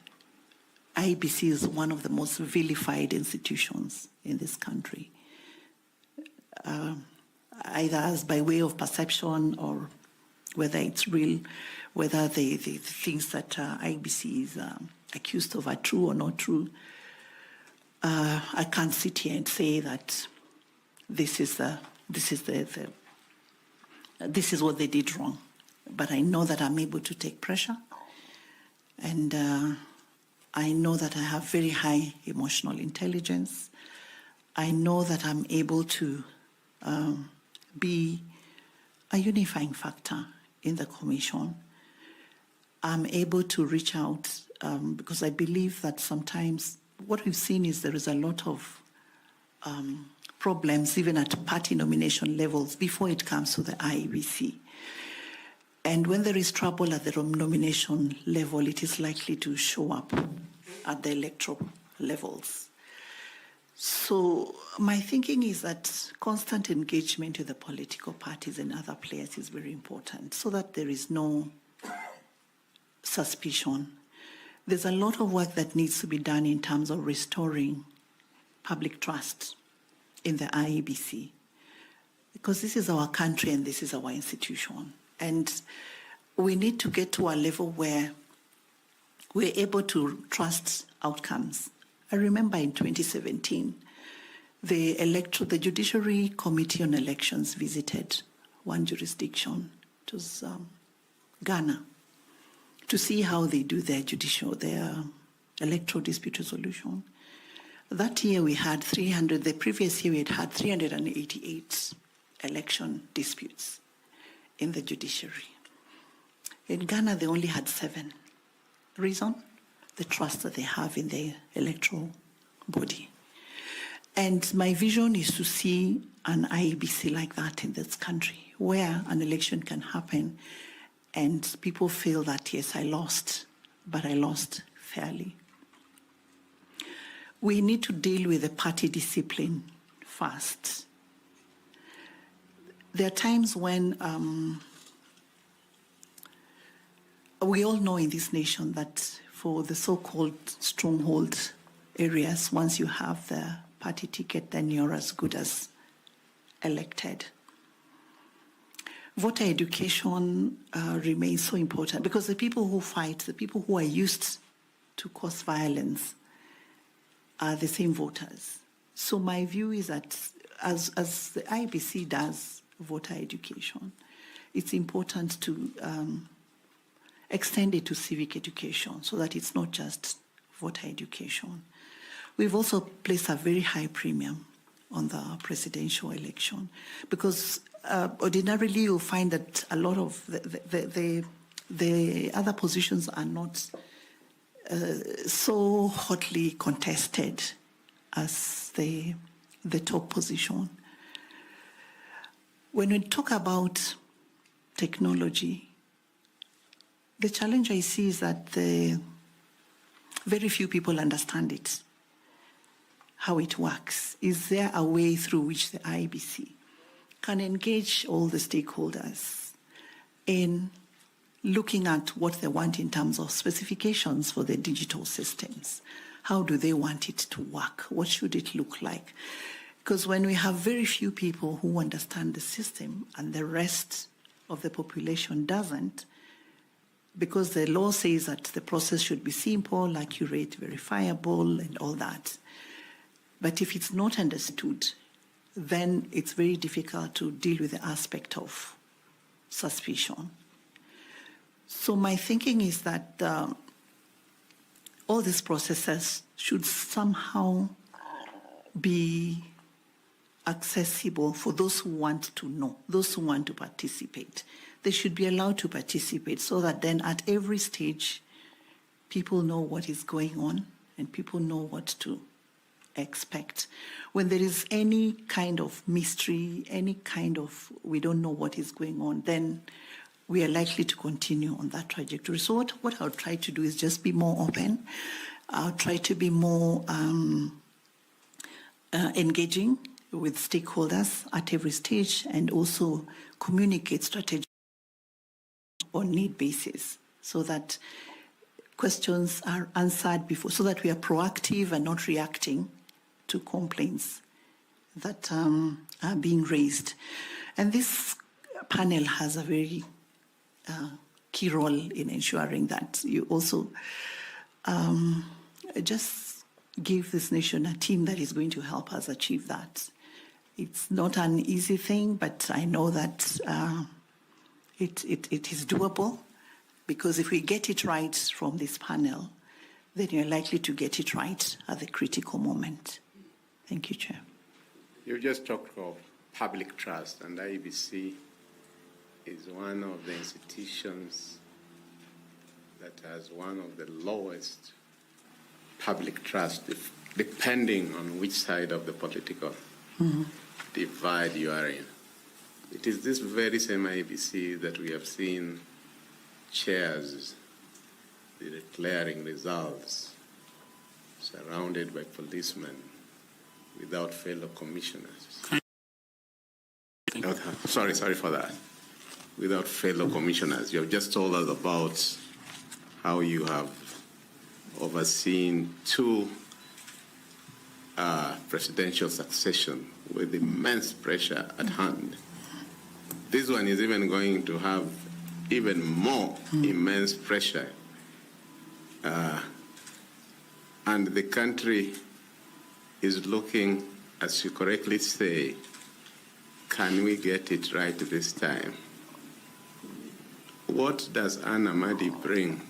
IEBC is one of the most vilified institutions in this country, either as by way of perception or whether it's real, whether the things that IEBC is accused of are true or not true. I can't sit here and say that this is what they did wrong, but I know that I'm able to take pressure, and I know that I have very high emotional intelligence. I know that I'm able to be a unifying factor in the Commission. I'm able to reach out because I believe that sometimes what we've seen is there is a lot of problems even at party nomination levels before it comes to the IEBC. And when there is trouble at the nomination level, it is likely to show up at the electoral levels. So my thinking is that constant engagement with the political parties and other players is very important so that there is no suspicion. There's a lot of work that needs to be done in terms of restoring public trust in the IEBC, because this is our country and this is our institution. And we need to get to a level where we're able to trust outcomes. I remember in 2017, the Judiciary Committee on Elections visited one jurisdiction. It was Ghana, to see how they do their electoral dispute resolution. That year we had the previous year we had 388 election disputes in the judiciary. In Ghana, they only had 7. Reason? The trust that they have in the electoral body. And my vision is to see an IEBC like that in this country, where an election can happen and people feel that, yes, I lost, but I lost fairly. We need to deal with the party discipline first. There are times when we all know in this nation that for the so-called stronghold areas, once you have the party ticket, then you're as good as elected. Voter education remains so important because the people who fight, the people who are used to cause violence are the same voters. So my view is that as the IEBC does voter education, it's important to extend it to civic education so that it's not just voter education. We've also placed a very high premium on the presidential election because ordinarily you'll find that a lot of the other positions are not so hotly contested as the top position. When we talk about technology, the challenge I see is that very few people understand it, how it works. Is there a way through which the IEBC can engage all the stakeholders in looking at what they want in terms of specifications for the digital systems? How do they want it to work? What should it look like? Because when we have very few people who understand the system and the rest of the population doesn't, because the law says that the process should be simple, accurate, verifiable, and all that. But if it's not understood, then it's very difficult to deal with the aspect of suspicion. So my thinking is that all these processes should somehow be accessible for those who want to know, those who want to participate. They should be allowed to participate so that then at every stage, people know what is going on and people know what to expect. When there is any kind of mystery, any kind of we don't know what is going on, then we are likely to continue on that trajectory. So what I'll try to do is just be more open. I'll try to be more engaging with stakeholders at every stage and also communicate strategy on need basis so that questions are answered before, so that we are proactive and not reacting to complaints that are being raised. And this panel has a very key role in ensuring that you also just give this nation a team that is going to help us achieve that. It's not an easy thing, but I know that it is doable, because if we get it right from this panel, then you're likely to get it right at the critical moment. Thank you, Chair. You just talked of public trust, and IEBC is one of the institutions that has one of the lowest public trust, depending on which side of the political divide you are in. It is this very same IEBC that we have seen chairs declaring results surrounded by policemen without fellow commissioners. Sorry for that. Without fellow commissioners. You have just told us about how you have overseen 2 presidential succession with immense pressure at hand. This one is even going to have even more immense pressure. And the country is looking, as you correctly say, can we get it right this time? What does Anne Amadi bring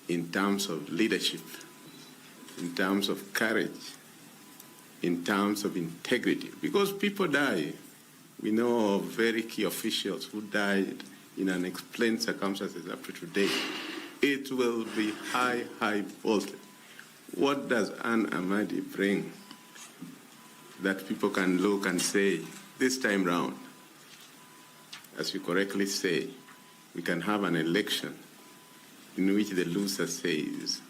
in terms of leadership, in terms of courage, in terms of integrity? Because people die. We know of very key officials who died in unexplained circumstances up to today. It will be high voltage. What does Anne Amadi bring that people can look and say, this time round, as you correctly say, we can have an election in which the loser says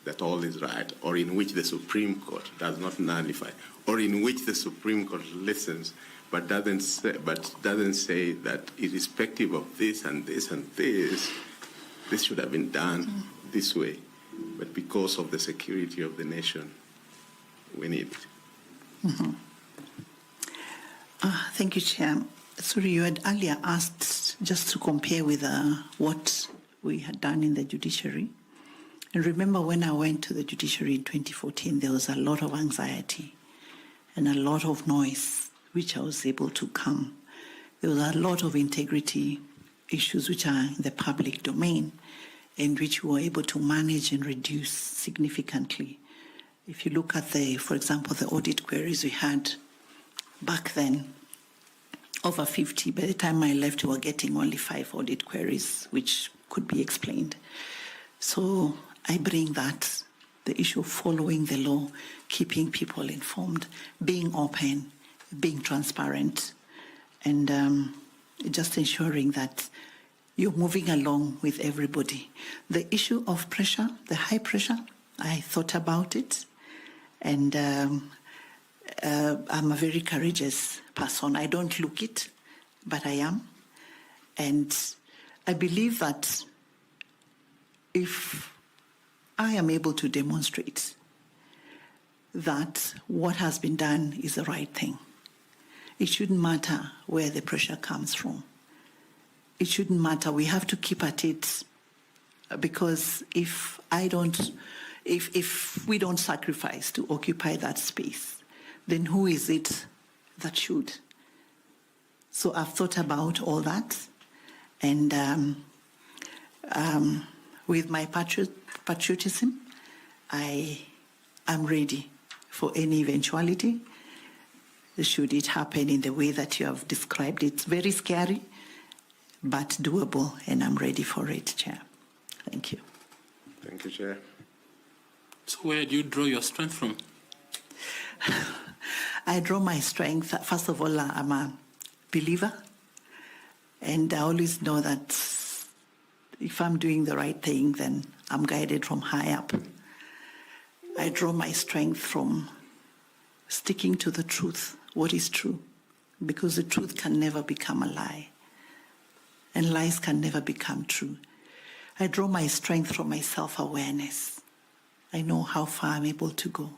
that all is right, or in which the Supreme Court does not nullify, or in which the Supreme Court listens but doesn't say that irrespective of this and this and this should have been done this way. But because of the security of the nation, we need it. Thank you, Chair. Sorry, you had earlier asked just to compare with what we had done in the judiciary. And remember when I went to the judiciary in 2014, there was a lot of anxiety and a lot of noise, which I was able to calm. There was a lot of integrity issues which are in the public domain and which we were able to manage and reduce significantly. If you look at for example, the audit queries we had back then, over 50. By the time I left, we were getting only 5 audit queries, which could be explained. So I bring that, the issue of following the law, keeping people informed, being open, being transparent, and just ensuring that you're moving along with everybody. The issue of pressure, the high pressure, I thought about it, and I'm a very courageous person. I don't look it, but I am. And I believe that if I am able to demonstrate that what has been done is the right thing, it shouldn't matter where the pressure comes from. It shouldn't matter. We have to keep at it, because if we don't sacrifice to occupy that space, then who is it that should? So I've thought about all that, and with my patriotism, I am ready for any eventuality, should it happen in the way that you have described. It's very scary, but doable, and I'm ready for it, Chair. Thank you. Thank you, Chair. So where do you draw your strength from? I draw my strength, first of all, I'm a believer, and I always know that if I'm doing the right thing, then I'm guided from high up. I draw my strength from sticking to the truth, what is true, because the truth can never become a lie, and lies can never become true. I draw my strength from my self-awareness. I know how far I'm able to go,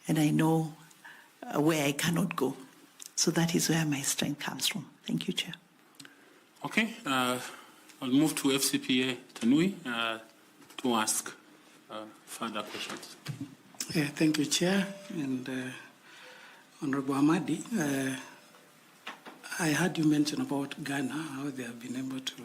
and I know where I cannot go. So that is where my strength comes from. Thank you, Chair. Okay, I'll move to FCPA Tanui to ask further questions. Yeah, thank you, Chair, and Honorable Amadi. I heard you mention about Ghana, how they have been able to